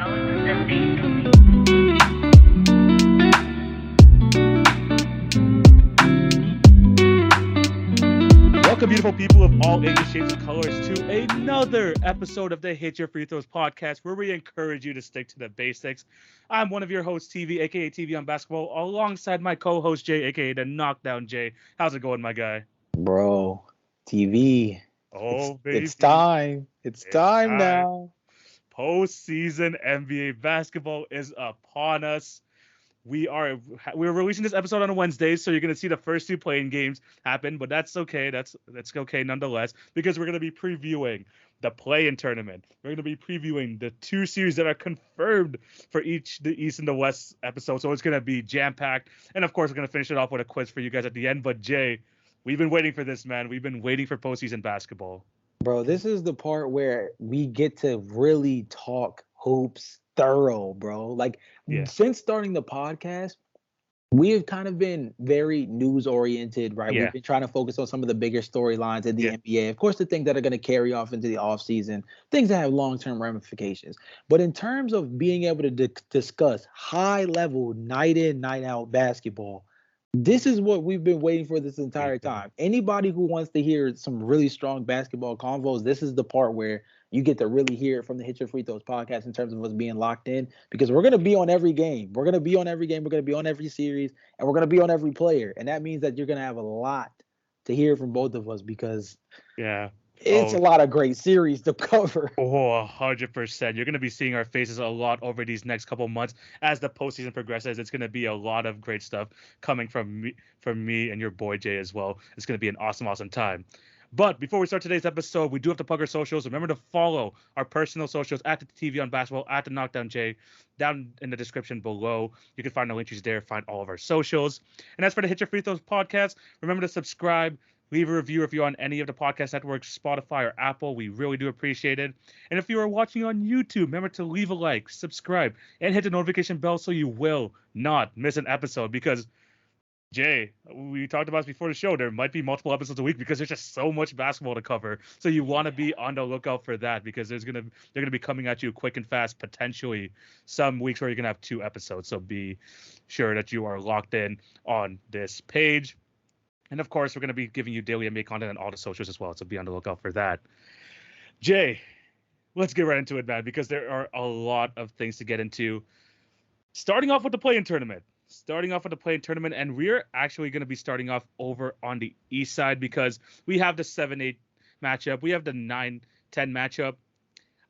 Welcome, beautiful people of all ages, shapes, and colors, to another episode of the Hit Your Free Throws podcast, where we encourage you to stick to the basics. I'm one of your hosts, TV, aka TV on Basketball, alongside my co-host Jay, aka the Knockdown Jay. How's it going, my guy? Bro, TV. Oh, It's baby, time. It's it's time time. now. Postseason NBA basketball is upon us. We're releasing this episode on a Wednesday, so you're gonna see the first two playing games happen, but that's okay. That's okay nonetheless, because we're gonna be previewing the play-in tournament. We're gonna be previewing the two series that are confirmed for each the East and the West episode. So it's gonna be jam-packed, and of course we're gonna finish it off with a quiz for you guys at the end. But Jay, we've been waiting for this, man. We've been waiting for postseason basketball. Bro, this is the part where we get to really talk hoops thorough, bro. Like, Yeah, since starting the podcast, we have kind of been very news oriented, right? yeah, We've been trying to focus on some of the bigger storylines in the yeah. NBA. Of course, the things that are going to carry off into the offseason, things that have long term ramifications. But in terms of being able to discuss high level, night in, night out basketball, this is what we've been waiting for this entire time. Anybody who wants to hear some really strong basketball convos, this is the part where you get to really hear it from the Hit Your Free Throws podcast in terms of us being locked in, because we're going to be on every game. We're going to be on every game. We're going to be on every series, and we're going to be on every player. And that means that you're going to have a lot to hear from both of us, because Yeah. it's a lot of great series to cover. Oh, 100%. You're going to be seeing our faces a lot over these next couple months as the postseason progresses. It's going to be a lot of great stuff coming from me and your boy Jay as well. It's going to be an awesome, awesome time. But before we start today's episode, we do have to plug our socials. Remember to follow our personal socials at the TV on Basketball, at the Knockdown J, down in the description below. You can find the link trees there, find all of our socials. And as for the Hit Your Free Throws podcast, remember to subscribe. Leave a review if you're on any of the podcast networks, Spotify or Apple. We really do appreciate it. And if you are watching on YouTube, remember to leave a like, subscribe, and hit the notification bell so you will not miss an episode. Because, Jay, we talked about this before the show, there might be multiple episodes a week because there's just so much basketball to cover. So you want to be on the lookout for that, because they're gonna be coming at you quick and fast, potentially some weeks where you're going to have 2 episodes. So be sure that you are locked in on this page. And of course, we're going to be giving you daily NBA content on all the socials as well, so be on the lookout for that. Jay, let's get right into it, man, because there are a lot of things to get into. Starting off with the play-in tournament. And we're actually going to be starting off over on the east side, because we have the 7-8 matchup. We have the 9-10 matchup.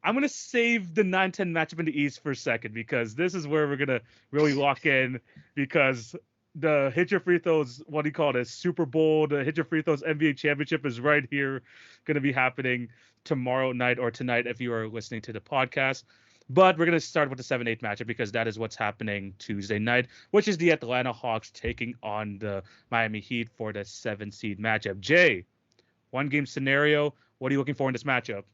I'm going to save the 9-10 matchup in the east for a second, because this is where we're going to really lock in, because the Hit Your Free Throws, what do you call it, Super Bowl, the Hit Your Free Throws NBA Championship is right here, going to be happening tomorrow night or tonight if you are listening to the podcast. But we're going to start with the 7-8 matchup, because that is what's happening Tuesday night, which is the Atlanta Hawks taking on the Miami Heat for the 7-seed matchup. Jay, 1-game scenario, what are you looking for in this matchup?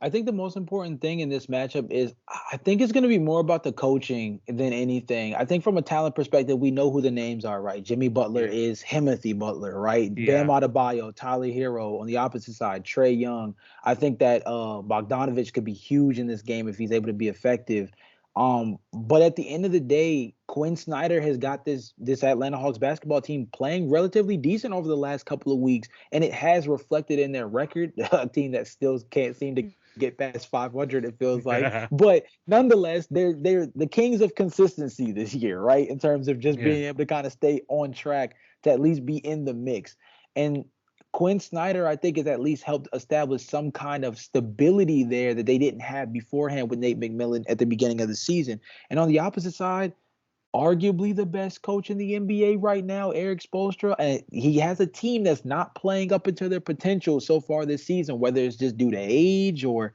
I think the most important thing in this matchup is, I think it's going to be more about the coaching than anything. I think from a talent perspective, we know who the names are, right? Jimmy Butler is Timothy Butler, right? Yeah. Bam Adebayo, Tyler Hero. On the opposite side, Trae Young. I think that Bogdanovich could be huge in this game if he's able to be effective. But at the end of the day, Quinn Snyder has got this Atlanta Hawks basketball team playing relatively decent over the last couple of weeks, and it has reflected in their record. A team that still can't seem to get past 500, it feels like. But nonetheless, they're the kings of consistency this year, right? In terms of just being able to kind of stay on track to at least be in the mix. And Quinn Snyder, I think, has at least helped establish some kind of stability there that they didn't have beforehand with Nate McMillan at the beginning of the season. And on the opposite side, arguably the best coach in the NBA right now, Eric Spoelstra, and he has a team that's not playing up into their potential so far this season, whether it's just due to age or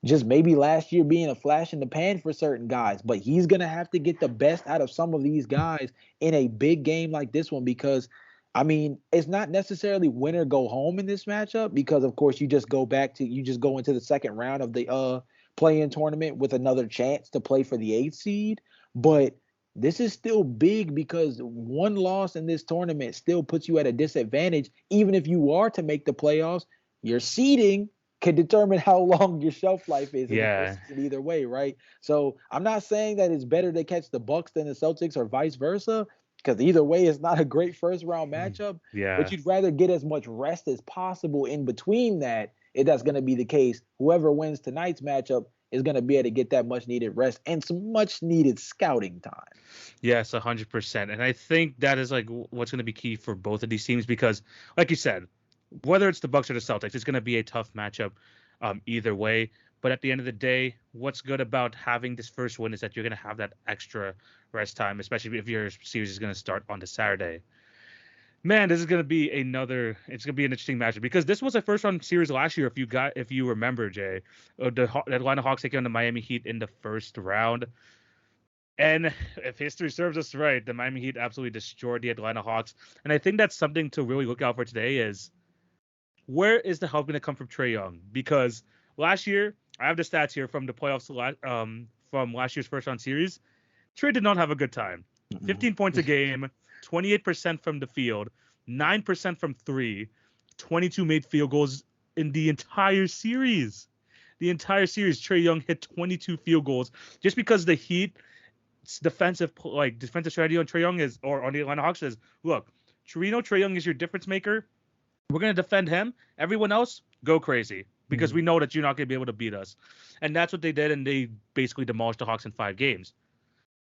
just maybe last year being a flash in the pan for certain guys. But he's going to have to get the best out of some of these guys in a big game like this one, because I mean, it's not necessarily win or go home in this matchup, because of course you just go into the second round of the play-in tournament with another chance to play for the 8th seed. But this is still big, because one loss in this tournament still puts you at a disadvantage. Even if you are to make the playoffs, your seeding can determine how long your shelf life is in the Yeah. postseason either way, right? So I'm not saying that it's better to catch the Bucks than the Celtics or vice versa, because either way, it's not a great first round matchup. But Yeah. you'd rather get as much rest as possible in between that. If that's going to be the case, whoever wins tonight's matchup is going to be able to get that much needed rest and some much needed scouting time. Yes, 100%. And I think that is like what's going to be key for both of these teams because, like you said, whether it's the Bucks or the Celtics, it's going to be a tough matchup either way. But at the end of the day, what's good about having this first win is that you're going to have that extra rest time, especially if your series is going to start on the Saturday. Man, this is going to be it's going to be an interesting matchup because this was a first round series last year. If you remember, Jay, the Atlanta Hawks taking on the Miami Heat in the first round. And if history serves us right, the Miami Heat absolutely destroyed the Atlanta Hawks. And I think that's something to really look out for today is where is the help going to come from Trae Young? Because last year, I have the stats here from the playoffs from last year's first round series. Trae did not have a good time. 15 points a game, 28% from the field, 9% from three, 22 made field goals in the entire series. The entire series, Trae Young hit 22 field goals just because the Heat defensive strategy on Trae Young or on the Atlanta Hawks is, look, Trae Young is your difference maker. We're going to defend him. Everyone else, go crazy because we know that you're not going to be able to beat us. And that's what they did, and they basically demolished the Hawks in 5 games.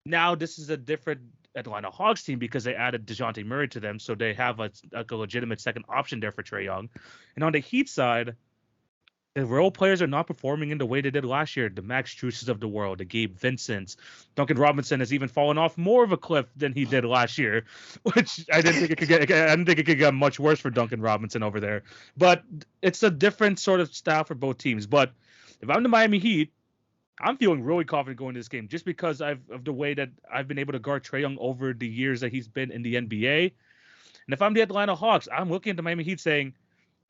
Now this is a different Atlanta Hawks team because they added DeJounte Murray to them, so they have a legitimate second option there for Trae Young. And on the Heat side, the role players are not performing in the way they did last year. The Max Struses of the world, the Gabe Vincents, Duncan Robinson has even fallen off more of a cliff than he did last year, which I didn't think it could get. I didn't think it could get much worse for Duncan Robinson over there. But it's a different sort of style for both teams. But if I'm the Miami Heat, I'm feeling really confident going into this game just because of the way that I've been able to guard Trae Young over the years that he's been in the NBA. And if I'm the Atlanta Hawks, I'm looking at the Miami Heat saying,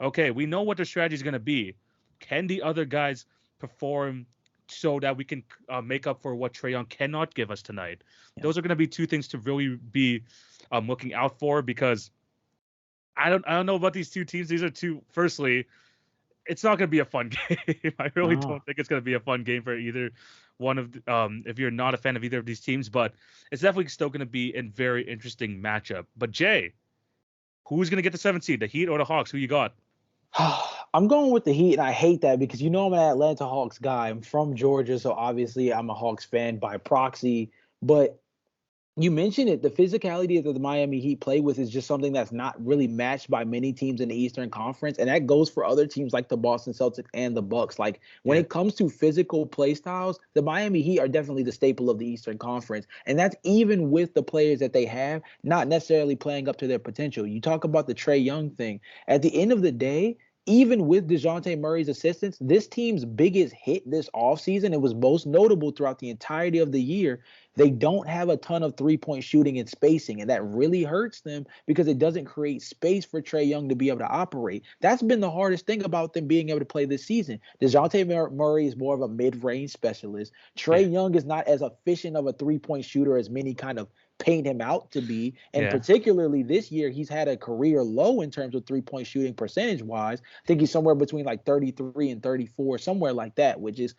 okay, we know what their strategy is going to be. Can the other guys perform so that we can make up for what Trae Young cannot give us tonight? Yeah. Those are going to be two things to really be looking out for because I don't know about these two teams. These are two. Firstly, it's not going to be a fun game. I really don't think it's going to be a fun game for either one of if you're not a fan of either of these teams. But it's definitely still going to be a very interesting matchup. But Jay, who's going to get the 7th seed, the Heat or the Hawks? Who you got? I'm going with the Heat, and I hate that because I'm an Atlanta Hawks guy. I'm from Georgia, so obviously I'm a Hawks fan by proxy. But you mentioned it, the physicality that the Miami Heat play with is just something that's not really matched by many teams in the Eastern Conference, and that goes for other teams like the Boston Celtics and the Bucks. Like when it comes to physical play styles, the Miami Heat are definitely the staple of the Eastern Conference, and that's even with the players that they have not necessarily playing up to their potential. You talk about the Trae Young thing. At the end of the day, even with DeJounte Murray's assistance, this team's biggest hit this offseason, it was most notable throughout the entirety of the year, they don't have a ton of three-point shooting and spacing, and that really hurts them because it doesn't create space for Trae Young to be able to operate. That's been the hardest thing about them being able to play this season. DeJounte Murray is more of a mid-range specialist. Trae Young is not as efficient of a three-point shooter as many kind of paint him out to be. And particularly this year, he's had a career low in terms of three-point shooting percentage-wise. I think he's somewhere between like 33 and 34, somewhere like that, which is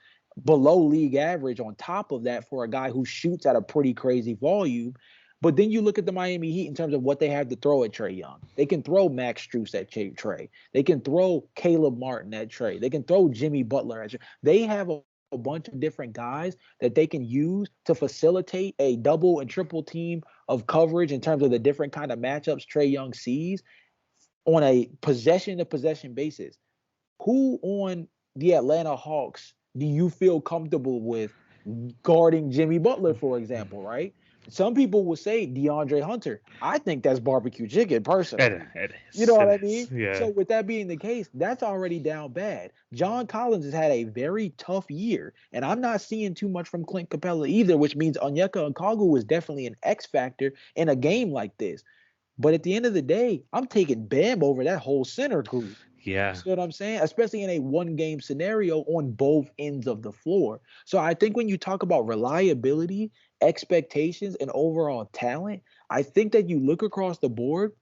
below league average on top of that for a guy who shoots at a pretty crazy volume. But then you look at the Miami Heat in terms of what they have to throw at Trae Young. They can throw Max Strus at Trae. They can throw Caleb Martin at Trae. They can throw Jimmy Butler at Trae. They have a bunch of different guys that they can use to facilitate a double and triple team of coverage in terms of the different kind of matchups Trae Young sees on a possession-to-possession basis. Who on the Atlanta Hawks do you feel comfortable with guarding Jimmy Butler, for example, right? Some people will say DeAndre Hunter. I think that's barbecue chicken, personally. You know what I mean? Yeah. So with that being the case, that's already down bad. John Collins has had a very tough year, and I'm not seeing too much from Clint Capella either, which means Onyeka Okongwu is definitely an X factor in a game like this. But at the end of the day, I'm taking Bam over that whole center group. Yeah. You see what I'm saying? Especially in a one-game scenario on both ends of the floor. So I think when you talk about reliability, expectations, and overall talent, I think that you look across the board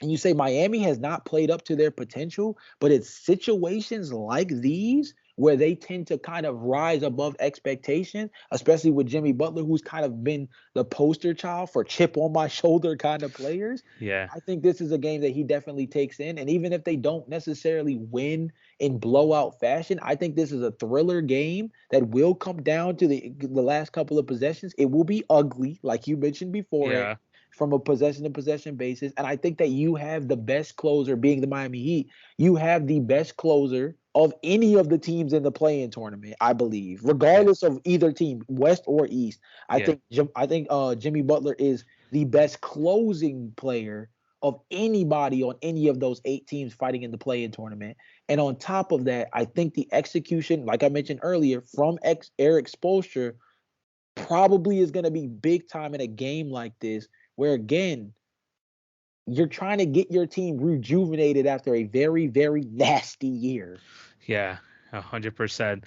and you say Miami has not played up to their potential, but it's situations like these where they tend to kind of rise above expectation, especially with Jimmy Butler, who's kind of been the poster child for chip on my shoulder kind of players. Yeah. I think this is a game that he definitely takes in. And even if they don't necessarily win in blowout fashion, I think this is a thriller game that will come down to the last couple of possessions. It will be ugly, like you mentioned before, Yeah. from a possession to possession basis. And I think that you have the best closer, being the Miami Heat. You have the best closer of any of the teams in the play-in tournament, I believe, regardless of either team, West or East. I Yeah. think Jimmy Butler is the best closing player of anybody on any of those 8 teams fighting in the play-in tournament. And on top of that, I think the execution, like I mentioned earlier, from Eric Spoelstra probably is going to be big time in a game like this, where again, you're trying to get your team rejuvenated after a very, very nasty year. Yeah. 100%.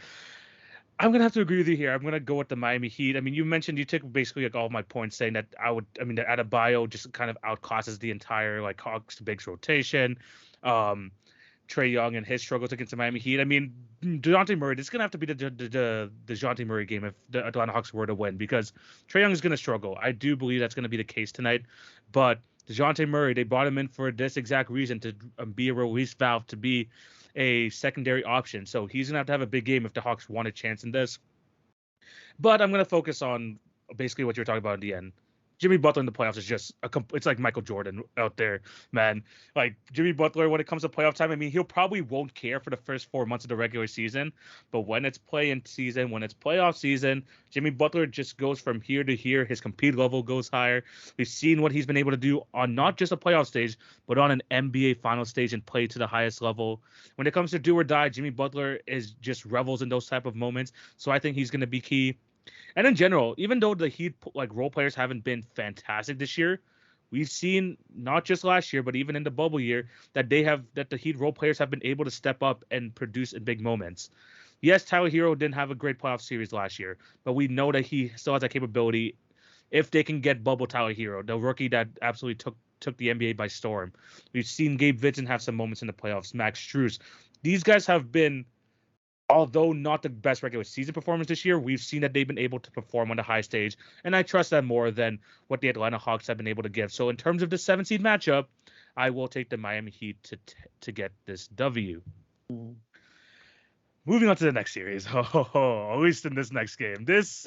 I'm gonna have to agree with you here. I'm gonna go with the Miami Heat. I mean, you mentioned you took basically like all of my points, saying that that Adebayo just kind of outclasses the entire like Hawks Bigs rotation. Um, Trae Young and his struggles against the Miami Heat. I mean, DeJounte Murray. This is gonna have to be the DeJounte Murray game if the Atlanta Hawks were to win, because Trae Young is gonna struggle. I do believe that's gonna be the case tonight. But DeJounte Murray, they brought him in for this exact reason, to be a release valve, to be a secondary option. So he's gonna have a big game if the Hawks want a chance in this. But I'm gonna focus on basically what you're talking about in the end. Jimmy Butler in the playoffs is just it's like Michael Jordan out there, man. Like Jimmy Butler, when it comes to playoff time, I mean, he'll probably won't care for the first 4 months of the regular season, but when it's play-in season, when it's playoff season, Jimmy Butler just goes from here to here. His compete level goes higher. We've seen what he's been able to do on not just a playoff stage, but on an NBA final stage and play to the highest level. When it comes to do or die, Jimmy Butler is just revels in those type of moments. So I think he's going to be key. And in general, even though the Heat like role players haven't been fantastic this year, we've seen not just last year, but even in the bubble year, that the Heat role players have been able to step up and produce in big moments. Yes, Tyler Hero didn't have a great playoff series last year, but we know that he still has that capability if they can get bubble Tyler Hero, the rookie that absolutely took the NBA by storm. We've seen Gabe Vincent have some moments in the playoffs, Max Strus. These guys have been, although not the best regular season performance this year, we've seen that they've been able to perform on the high stage, and I trust that more than what the Atlanta Hawks have been able to give. So in terms of the 7 seed matchup, I will take the Miami Heat to get this W. Mhm. Moving on to the next series. At least in this next game. This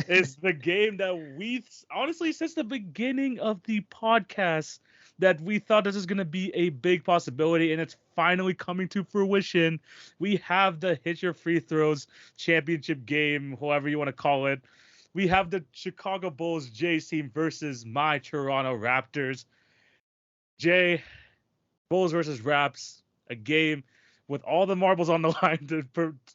is the game that we honestly, since the beginning of the podcast, that we thought this is going to be a big possibility, and it's finally coming to fruition. We have the Hit Your Free Throws championship game, however you want to call it. We have the Chicago Bulls Jays team versus my Toronto Raptors. Jay, Bulls versus Raps, a game with all the marbles on the line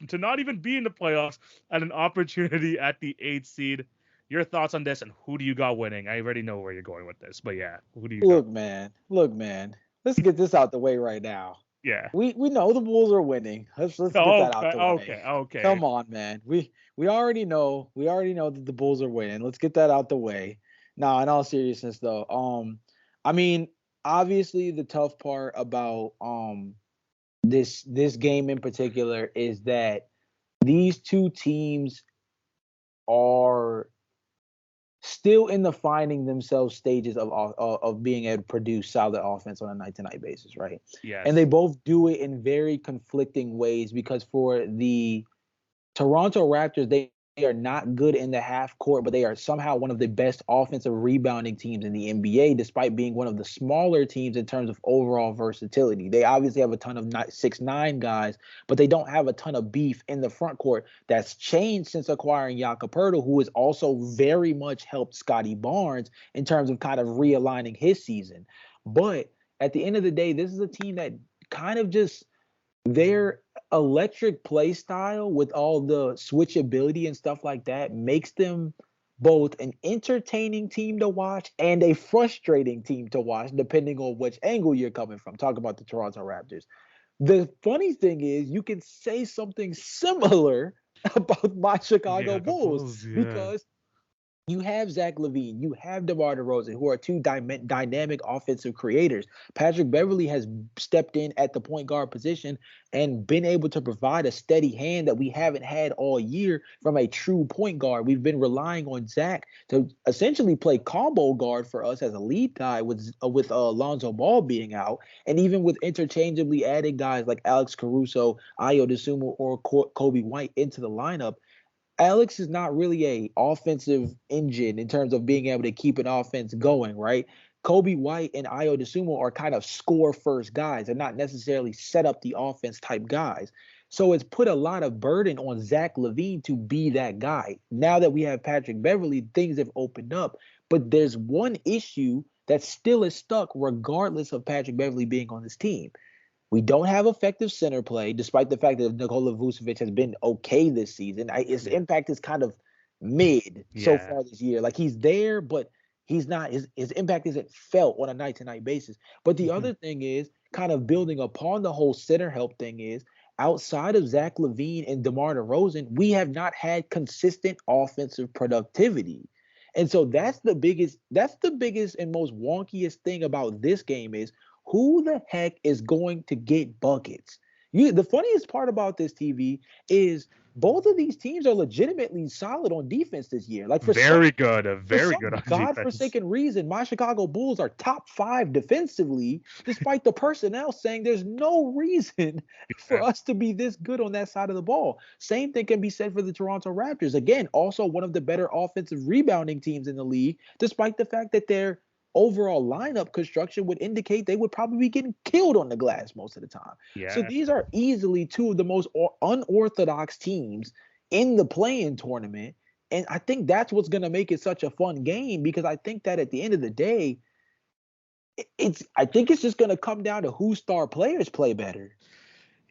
to not even be in the playoffs, and an opportunity at the 8th seed. Your thoughts on this, and who do you got winning? I already know where you're going with this, but yeah, who do you got? Look, man. Let's get this out the way right now. Yeah. We know the Bulls are winning. Let's get that out Okay. the way. Okay. Come on, man. We already know that the Bulls are winning. Let's get that out the way. Now, in all seriousness, though, I mean, obviously the tough part about this game in particular is that these two teams are still in the finding themselves stages of being able to produce solid offense on a night to night basis, right? And they Yes. both do it in very conflicting ways, because for the Toronto Raptors, they are not good in the half court, but they are somehow one of the best offensive rebounding teams in the NBA, despite being one of the smaller teams in terms of overall versatility. They obviously have a ton of 6'9" guys, but they don't have a ton of beef in the front court. That's changed since acquiring Jakob Poeltl, who has also very much helped Scotty Barnes in terms of kind of realigning his season. But at the end of the day, this is a team that kind of just, their electric play style with all the switchability and stuff like that makes them both an entertaining team to watch and a frustrating team to watch, depending on which angle you're coming from. Talk about the Toronto Raptors. The funny thing is, you can say something similar about my Yeah, Chicago Bulls, Bulls. Yeah. because You have Zach LaVine, you have DeMar DeRozan, who are two dynamic offensive creators. Patrick Beverley has stepped in at the point guard position and been able to provide a steady hand that we haven't had all year from a true point guard. We've been relying on Zach to essentially play combo guard for us as a lead guy with Lonzo Ball being out, and even with interchangeably adding guys like Alex Caruso, Ayo Dosunmu, or Kobe White into the lineup. Alex is not really a offensive engine in terms of being able to keep an offense going, right? Kobe White and Ayo Dosunmu are kind of score first guys. They're not necessarily set up the offense type guys. So it's put a lot of burden on Zach LaVine to be that guy. Now that we have Patrick Beverley, things have opened up. But there's one issue that still is stuck regardless of Patrick Beverley being on this team. We don't have effective center play, despite the fact that Nikola Vucevic has been okay this season. His impact is kind of mid so far this year. Like, he's there, but he's not. His impact isn't felt on a night-to-night basis. But the other thing is, kind of building upon the whole center help thing, is outside of Zach LaVine and DeMar DeRozan, we have not had consistent offensive productivity. And so that's the biggest and most wonkiest thing about this game is, who the heck is going to get buckets? The funniest part about this, TV, is both of these teams are legitimately solid on defense this year. Like, very good on defense. Godforsaken reason, my Chicago Bulls are top 5 defensively, despite the personnel saying there's no reason for us to be this good on that side of the ball. Same thing can be said for the Toronto Raptors. Again, also one of the better offensive rebounding teams in the league, despite the fact that their overall lineup construction would indicate they would probably be getting killed on the glass most of the time. So these are easily two of the most unorthodox teams in the play-in tournament. And I think that's what's going to make it such a fun game, because I think that at the end of the day, I think it's just going to come down to who star players play better.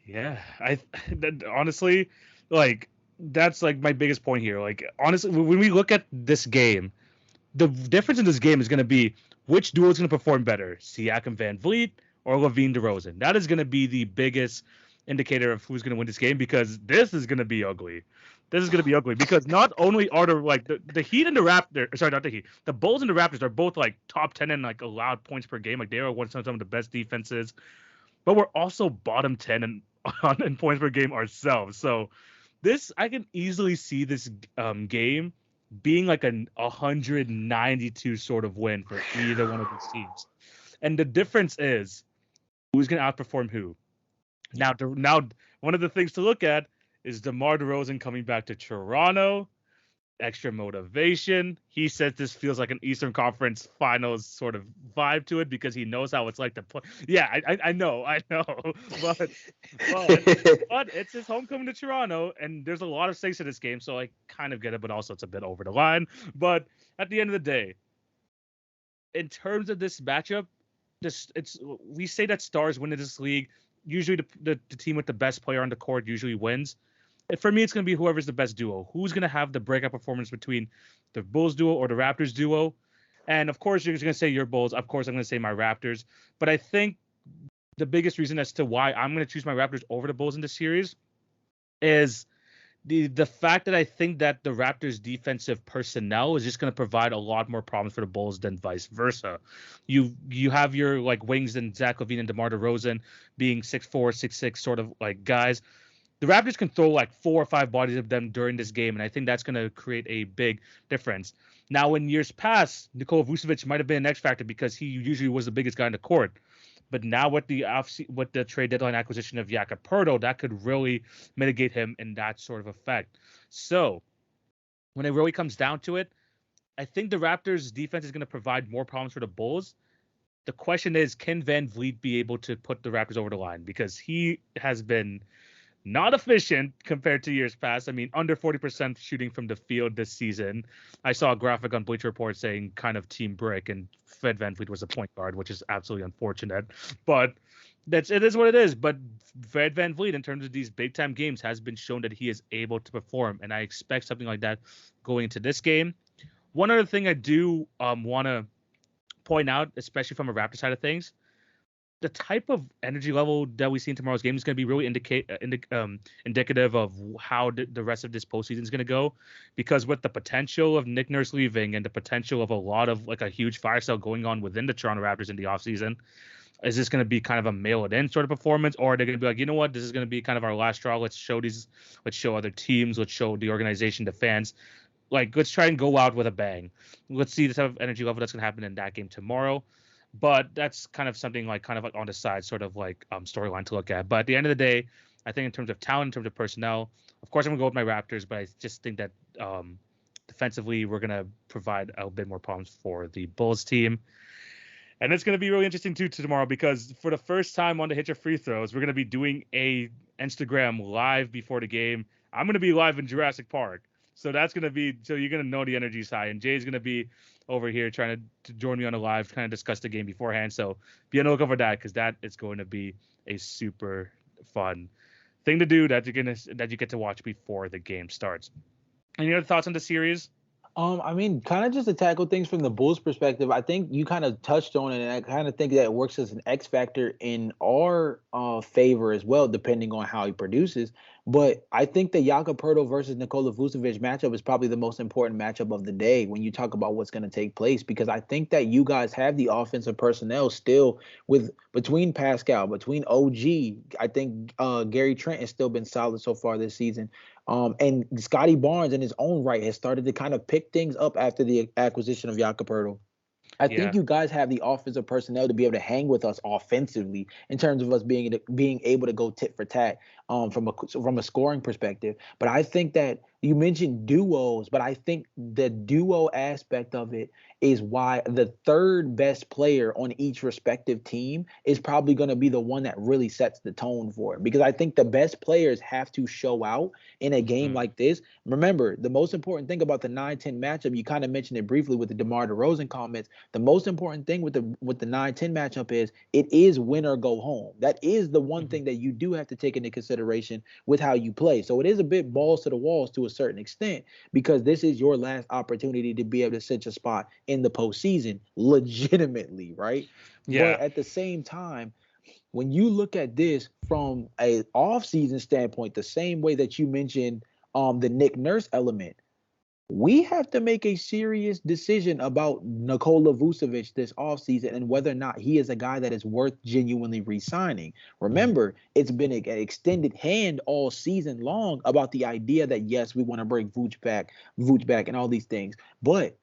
Yeah, honestly, like, that's like my biggest point here. Like, honestly, when we look at this game, the difference in this game is going to be which duo is going to perform better, Siakam Van Vliet or LaVine DeRozan. That is going to be the biggest indicator of who's going to win this game, because this is going to be ugly. This is going to be ugly because not only are the Heat and the Raptors, sorry, not the Heat, the Bulls and the Raptors are both like top 10 in like allowed points per game. Like, they are some of the best defenses, but we're also bottom 10 in points per game ourselves. So I can easily see this game being like a 192 sort of win for either one of these teams. And the difference is who's going to outperform who. Now, one of the things to look at is DeMar DeRozan coming back to Toronto. Extra motivation. He says this feels like an Eastern Conference Finals sort of vibe to it, because he knows how it's like to play. Yeah, I know, but it's his homecoming to Toronto, and there's a lot of stakes in this game, so I kind of get it, but also it's a bit over the line. But at the end of the day, in terms of this matchup, we say that stars win in this league. Usually, the team with the best player on the court usually wins. For me, it's going to be whoever's the best duo. Who's going to have the breakout performance between the Bulls duo or the Raptors duo? And of course, you're going to say your Bulls. Of course, I'm going to say my Raptors. But I think the biggest reason as to why I'm going to choose my Raptors over the Bulls in this series is the fact that I think that the Raptors' defensive personnel is just going to provide a lot more problems for the Bulls than vice versa. You have your like wings and Zach LaVine and DeMar DeRozan being 6'4", 6'6" sort of like guys. The Raptors can throw like 4 or 5 bodies of them during this game, and I think that's going to create a big difference. Now, in years past, Nikola Vucevic might have been an X factor because he usually was the biggest guy on the court. But now with the trade deadline acquisition of Jakob Poeltl, that could really mitigate him in that sort of effect. So when it really comes down to it, I think the Raptors' defense is going to provide more problems for the Bulls. The question is, can Van Vliet be able to put the Raptors over the line? Because he has been not efficient compared to years past. I mean, under 40% shooting from the field this season. I saw a graphic on Bleacher Report saying kind of team brick, and Fred VanVleet was a point guard, which is absolutely unfortunate. But it is what it is. But Fred VanVleet, in terms of these big-time games, has been shown that he is able to perform, and I expect something like that going into this game. One other thing I do want to point out, especially from a Raptor side of things, the type of energy level that we see in tomorrow's game is going to be really indicative of how the rest of this postseason is going to go, because with the potential of Nick Nurse leaving and the potential of a lot of like a huge fire sale going on within the Toronto Raptors in the offseason, is this going to be kind of a mail it in sort of performance, or are they going to be like, you know what, this is going to be kind of our last straw. Let's show other teams, let's show the organization, the fans, like let's try and go out with a bang. Let's see the type of energy level that's going to happen in that game tomorrow. But that's kind of something like kind of like on the side, sort of like storyline to look at. But at the end of the day, I think in terms of talent, in terms of personnel, of course I'm gonna go with my Raptors, but I just think that defensively we're gonna provide a bit more problems for the Bulls team. And it's going to be really interesting too tomorrow, because for the first time on the Hit Your Free Throws, we're going to be doing a Instagram live before the game. I'm going to be live in Jurassic Park. So that's going to be, so you're going to know the energy's high. And Jay's going to be over here trying to join me on a live, kind of discuss the game beforehand. So be on the lookout for that, because that is going to be a super fun thing to do that you get to watch before the game starts. Any other thoughts on the series? I mean, kind of just to tackle things from the Bulls' perspective, I think you kind of touched on it, and I kind of think that it works as an X factor in our favor as well, depending on how he produces. But I think the Jakob Poeltl versus Nikola Vucevic matchup is probably the most important matchup of the day when you talk about what's going to take place, because I think that you guys have the offensive personnel still with between Pascal, between OG. I think Gary Trent has still been solid so far this season. And Scotty Barnes in his own right has started to kind of pick things up after the acquisition of Jakob Poeltl. I think you guys have the offensive personnel to be able to hang with us offensively in terms of us being able to go tit for tat from a scoring perspective. But I think that you mentioned duos, but I think the duo aspect of it is why the third best player on each respective team is probably going to be the one that really sets the tone for it. Because I think the best players have to show out in a game like this. Remember, the most important thing about the 9-10 matchup, you kind of mentioned it briefly with the DeMar DeRozan comments. The most important thing with the 9-10 matchup is it is win or go home. That is the one thing that you do have to take into consideration with how you play. So it is a bit balls to the walls to a certain extent, because this is your last opportunity to be able to cinch a spot in the postseason legitimately, right? Yeah. But at the same time, when you look at this from a off-season standpoint, the same way that you mentioned the Nick Nurse element, we have to make a serious decision about Nikola Vucevic this offseason and whether or not he is a guy that is worth genuinely re-signing. Remember, it's been an extended hand all season long about the idea that, yes, we want to bring Vooch back and all these things. But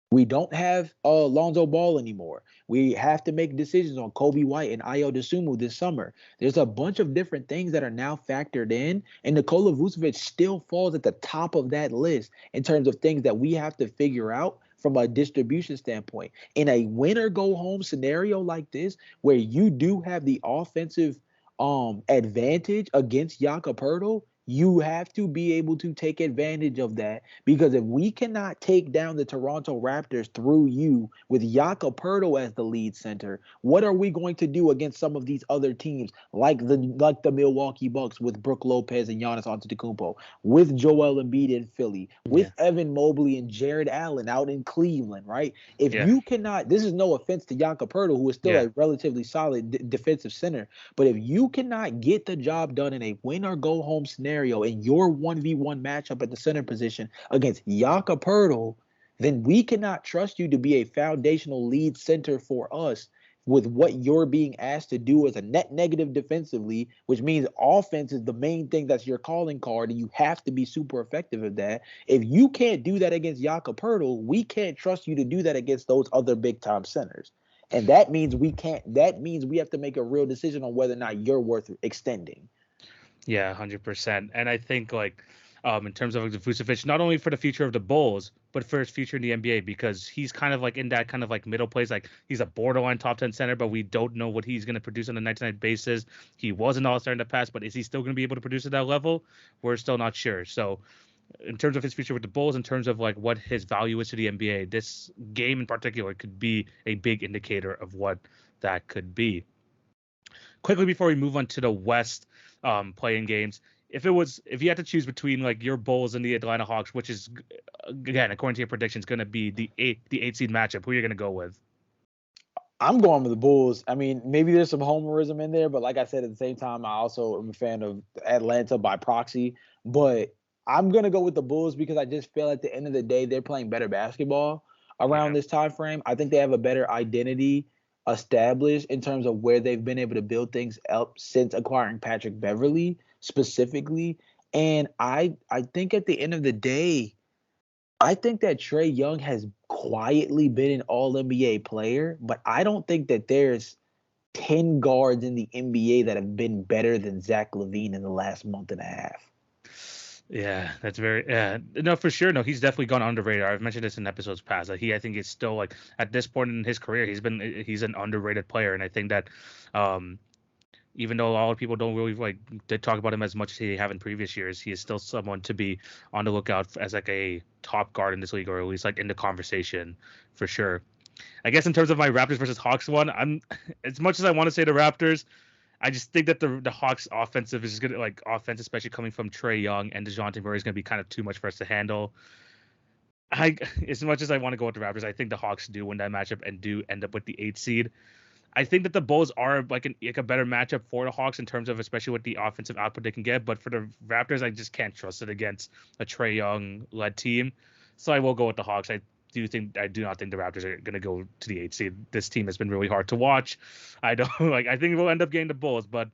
we don't have Lonzo Ball anymore. We have to make decisions on Kobe White and Ayo Dosunmu this summer. There's a bunch of different things that are now factored in, and Nikola Vucevic still falls at the top of that list in terms of things that we have to figure out from a distribution standpoint. In a win or go home scenario like this, where you do have the offensive advantage against Jakob Poeltl, you have to be able to take advantage of that, because if we cannot take down the Toronto Raptors through you with Jakob Poeltl as the lead center, what are we going to do against some of these other teams like the Milwaukee Bucks with Brook Lopez and Giannis Antetokounmpo, with Joel Embiid in Philly, with Evan Mobley and Jared Allen out in Cleveland, right? If you cannot, this is no offense to Jakob Poeltl, who is still a relatively solid defensive center, but if you cannot get the job done in a win or go home scenario in your 1v1 matchup at the center position against Jakob Poeltl, then we cannot trust you to be a foundational lead center for us with what you're being asked to do as a net negative defensively, which means offense is the main thing that's your calling card, and you have to be super effective at that. If you can't do that against Jakob Poeltl, we can't trust you to do that against those other big-time centers. And that means we have to make a real decision on whether or not you're worth extending. Yeah, 100%. And I think like in terms of like, Vucevic, not only for the future of the Bulls, but for his future in the NBA, because he's kind of like in that kind of like middle place. Like he's a borderline top 10 center, but we don't know what he's going to produce on a night-to-night basis. He was an all-star in the past, but is he still going to be able to produce at that level? We're still not sure. So in terms of his future with the Bulls, in terms of like what his value is to the NBA, this game in particular could be a big indicator of what that could be. Quickly before we move on to the West playing games, if you had to choose between like your Bulls and the Atlanta Hawks, which is again according to your predictions going to be the eight seed matchup, who are you going to go with? I'm going with the Bulls. I mean, maybe there's some homerism in there, but like I said, at the same time, I also am a fan of Atlanta by proxy. But I'm gonna go with the Bulls because I just feel at the end of the day they're playing better basketball around Yeah. this time frame. I think they have a better identity established in terms of where they've been able to build things up since acquiring Patrick Beverly specifically. And I think at the end of the day, I think that Trae Young has quietly been an all NBA player, but I don't think that there's 10 guards in the NBA that have been better than Zach LaVine in the last month and a half. Yeah, that's very no, for sure. No, he's definitely gone underrated. I've mentioned this in episodes past. Like I think he's still like at this point in his career, he's an underrated player, and I think that um even though a lot of people don't really like did talk about him as much as they have in previous years, he is still someone to be on the lookout as like a top guard in this league, or at least like in the conversation for sure. I guess in terms of my Raptors versus Hawks one, I'm as much as I want to say the Raptors, I just think that the Hawks offensive is gonna like offense, especially coming from Trae Young and DeJounte Murray, is gonna be kind of too much for us to handle. I as much as I want to go with the Raptors, I think the Hawks do win that matchup and do end up with the 8th seed. I think that the Bulls are like a better matchup for the Hawks in terms of especially with the offensive output they can get. But for the Raptors, I just can't trust it against a Trae Young led team. So I will go with the Hawks. I do not think the Raptors are going to go to the 8th seed. This team has been really hard to watch. I don't like. I think we'll end up getting the Bulls, but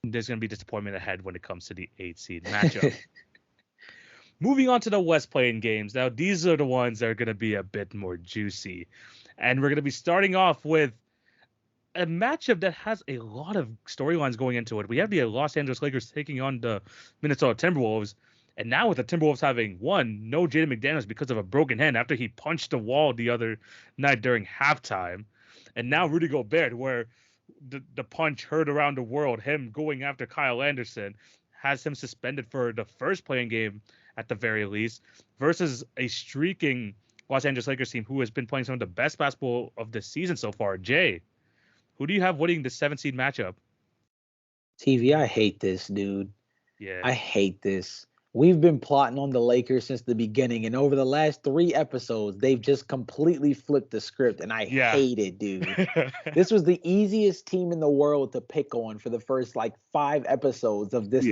there's going to be disappointment ahead when it comes to the 8th seed matchup. Moving on to the West playing games. Now these are the ones that are going to be a bit more juicy, and we're going to be starting off with a matchup that has a lot of storylines going into it. We have the Los Angeles Lakers taking on the Minnesota Timberwolves, and now with the Timberwolves having no Jaden McDaniels because of a broken hand after he punched the wall the other night during halftime, and now Rudy Gobert, where the punch heard around the world, him going after Kyle Anderson, has him suspended for the first playing game at the very least, versus a streaking Los Angeles Lakers team who has been playing some of the best basketball of the season so far. Jay, who do you have winning the 7th seed matchup? TV, I hate this, dude. Yeah. I hate this. We've been plotting on the Lakers since the beginning, and over the last 3 episodes, they've just completely flipped the script, and I hate it, dude. This was the easiest team in the world to pick on for the first like 5 episodes of this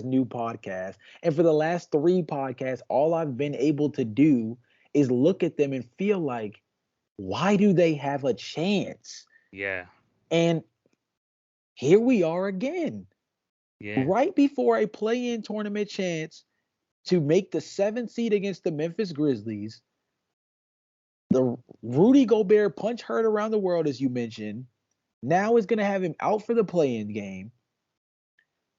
new podcast. And for the last 3 podcasts, all I've been able to do is look at them and feel like, why do they have a chance? Yeah. And here we are again. Yeah. Right before a play-in tournament chance to make the 7th seed against the Memphis Grizzlies, the Rudy Gobert punch heard around the world, as you mentioned, now is going to have him out for the play-in game.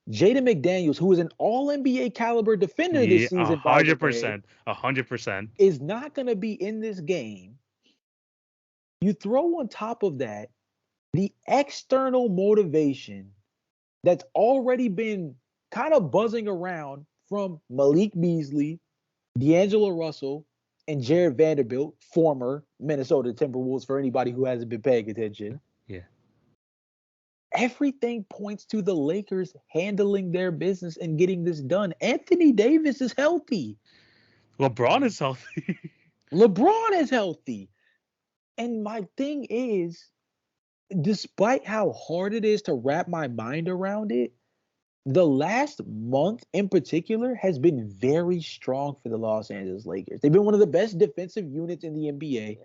Jaden McDaniels, who is an all-NBA caliber defender this season, 100%, 100%, is not going to be in this game. You throw on top of that the external motivation that's already been kind of buzzing around from Malik Beasley, D'Angelo Russell, and Jared Vanderbilt, former Minnesota Timberwolves, for anybody who hasn't been paying attention. Yeah. Everything points to the Lakers handling their business and getting this done. Anthony Davis is healthy. LeBron is healthy. LeBron is healthy. And my thing is, despite how hard it is to wrap my mind around it, the last month in particular has been very strong for the Los Angeles Lakers. They've been one of the best defensive units in the NBA.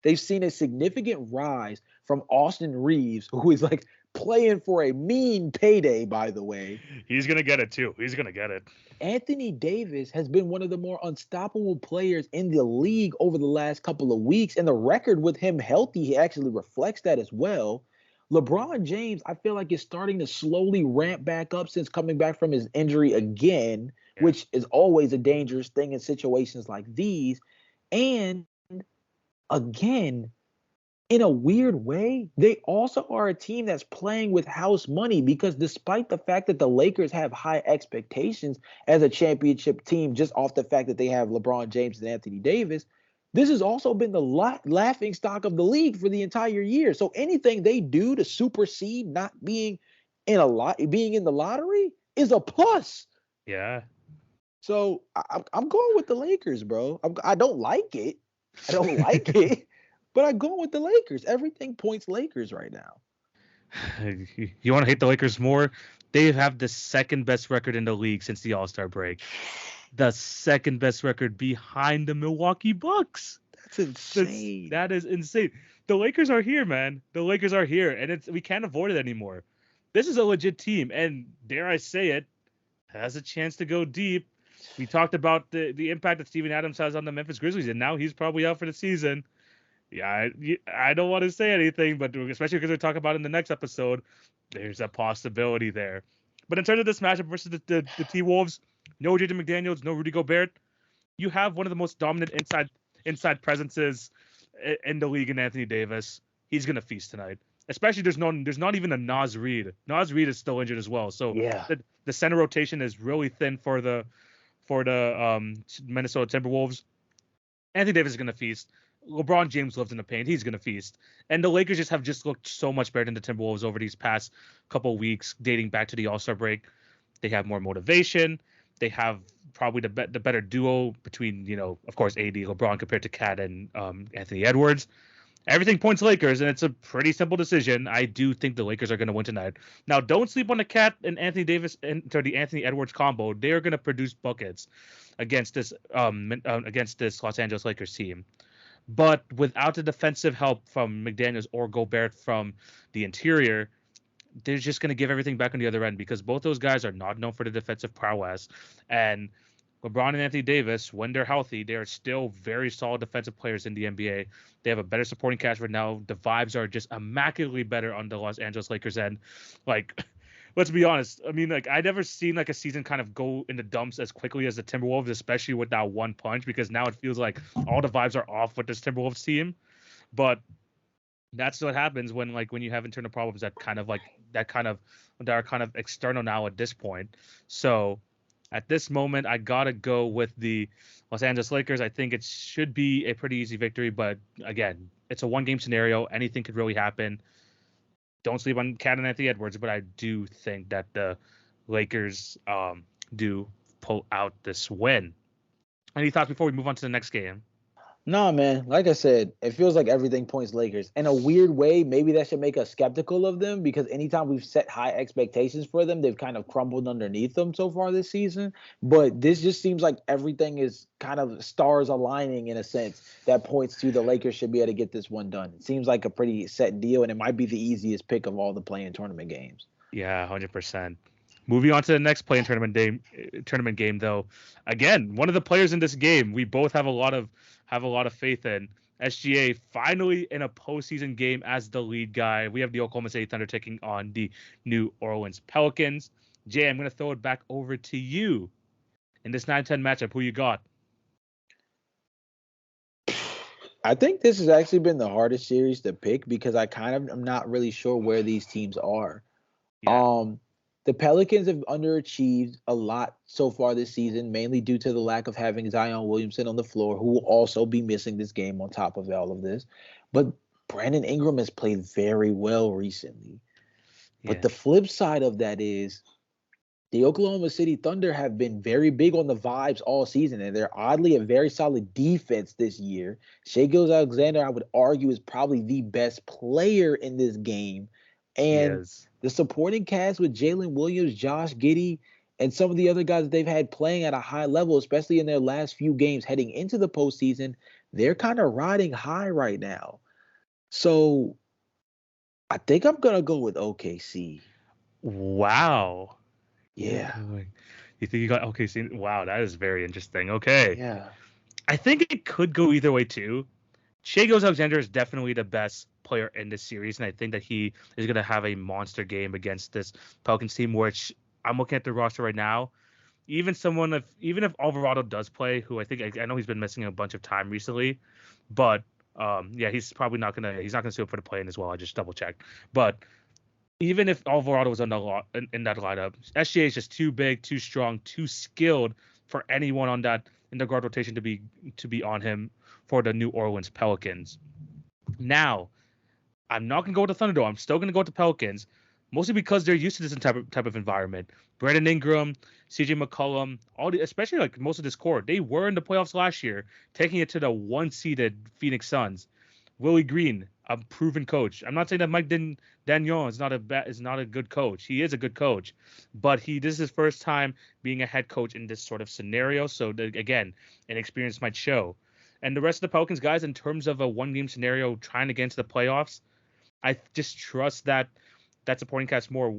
They've seen a significant rise from Austin Reeves, who is like playing for a mean payday, by the way. He's going to get it too. He's going to get it. Anthony Davis has been one of the more unstoppable players in the league over the last couple of weeks. And the record with him healthy, he actually reflects that as well. LeBron James, I feel like is starting to slowly ramp back up since coming back from his injury again, which is always a dangerous thing in situations like these. And again, in a weird way, they also are a team that's playing with house money, because despite the fact that the Lakers have high expectations as a championship team, just off the fact that they have LeBron James and Anthony Davis, this has also been the laughing stock of the league for the entire year. So anything they do to supersede not being in the lottery is a plus. Yeah. So I'm going with the Lakers, bro. I don't like it. I don't like it. but I'm going with the Lakers. Everything points Lakers right now. You want to hate the Lakers more? They have the second best record in the league since the All-Star break. The second best record behind the Milwaukee Bucks. That's insane. That is insane. The Lakers are here, man. The Lakers are here, and we can't avoid it anymore. This is a legit team, and dare I say it, has a chance to go deep. We talked about the impact that Steven Adams has on the Memphis Grizzlies, and now he's probably out for the season. Yeah, I don't want to say anything, but especially because we talk about it in the next episode, there's a possibility there. But in terms of this matchup versus the T-Wolves, no Jaden McDaniels, no Rudy Gobert, you have one of the most dominant inside presences in the league in Anthony Davis. He's gonna feast tonight. Especially there's not even a Naz Reid. Naz Reid is still injured as well. So yeah, the center rotation is really thin for the Minnesota Timberwolves. Anthony Davis is gonna feast. LeBron James lives in the paint. He's gonna feast. And the Lakers just looked so much better than the Timberwolves over these past couple weeks, dating back to the All-Star break. They have more motivation. They have probably the better duo between, of course, AD, LeBron compared to Cat and Anthony Edwards. Everything points Lakers, and it's a pretty simple decision. I do think the Lakers are going to win tonight. Now, don't sleep on the Cat and Anthony Davis and the Anthony Edwards combo. They are going to produce buckets against this Los Angeles Lakers team. But without the defensive help from McDaniels or Gobert from the interior, they're just going to give everything back on the other end because both those guys are not known for the defensive prowess. And LeBron and Anthony Davis, when they're healthy, they are still very solid defensive players in the NBA. They have a better supporting cast right now. The vibes are just immaculately better on the Los Angeles Lakers end. Let's be honest. I mean, I never seen a season kind of go in the dumps as quickly as the Timberwolves, especially with that one punch, because now it feels like all the vibes are off with this Timberwolves team. But that's what happens when you have internal problems that are kind of external now at this point. So at this moment, I gotta go with the Los Angeles Lakers. I think it should be a pretty easy victory, but again, it's a one-game scenario. Anything could really happen. Don't sleep on Cat and Anthony Edwards, but I do think that the Lakers do pull out this win. Any thoughts before we move on to the next game? No, man. Like I said, it feels like everything points Lakers. In a weird way, maybe that should make us skeptical of them because anytime we've set high expectations for them, they've kind of crumbled underneath them so far this season. But this just seems like everything is kind of stars aligning in a sense that points to the Lakers should be able to get this one done. It seems like a pretty set deal, and it might be the easiest pick of all the play-in tournament games. Yeah, 100%. Moving on to the next play-in tournament game, though. Again, one of the players in this game, we both have a lot of faith in. SGA finally in a postseason game as the lead guy. We have the Oklahoma City Thunder taking on the New Orleans Pelicans. Jay, I'm going to throw it back over to you. In this 9-10 matchup, who you got? I think this has actually been the hardest series to pick because I kind of am not really sure where these teams are. Yeah. The Pelicans have underachieved a lot so far this season, mainly due to the lack of having Zion Williamson on the floor, who will also be missing this game on top of all of this. But Brandon Ingram has played very well recently. Yeah. But the flip side of that is the Oklahoma City Thunder have been very big on the vibes all season, and they're oddly a very solid defense this year. Shai Gilgeous-Alexander, I would argue, is probably the best player in this game. And the supporting cast with Jalen Williams, Josh Giddey, and some of the other guys that they've had playing at a high level, especially in their last few games heading into the postseason, they're kind of riding high right now. So I think I'm going to go with OKC. Wow. Yeah. You think you got OKC? Wow, that is very interesting. Okay. Yeah. I think it could go either way, too. Shai Gilgeous-Alexander is definitely the best player in this series, and I think that he is going to have a monster game against this Pelicans team, which I'm looking at the roster right now. Even if Alvarado does play, who I know he's been missing a bunch of time recently, but he's probably not going to suit up for the play-in as well. I just double checked. But even if Alvarado was in that lineup, SGA is just too big, too strong, too skilled for anyone in the guard rotation to be on him for the New Orleans Pelicans. Now, I'm not going to go with the Thunder, though. I'm still going to go with the Pelicans, mostly because they're used to this type of environment. Brandon Ingram, CJ McCollum, especially most of this core, they were in the playoffs last year, taking it to the one-seeded Phoenix Suns. Willie Green, a proven coach. I'm not saying that Dagnon is not a good coach. He is a good coach, but this is his first time being a head coach in this sort of scenario. So again, inexperience might show. And the rest of the Pelicans guys, in terms of a one-game scenario trying to get into the playoffs, I just trust that supporting cast more,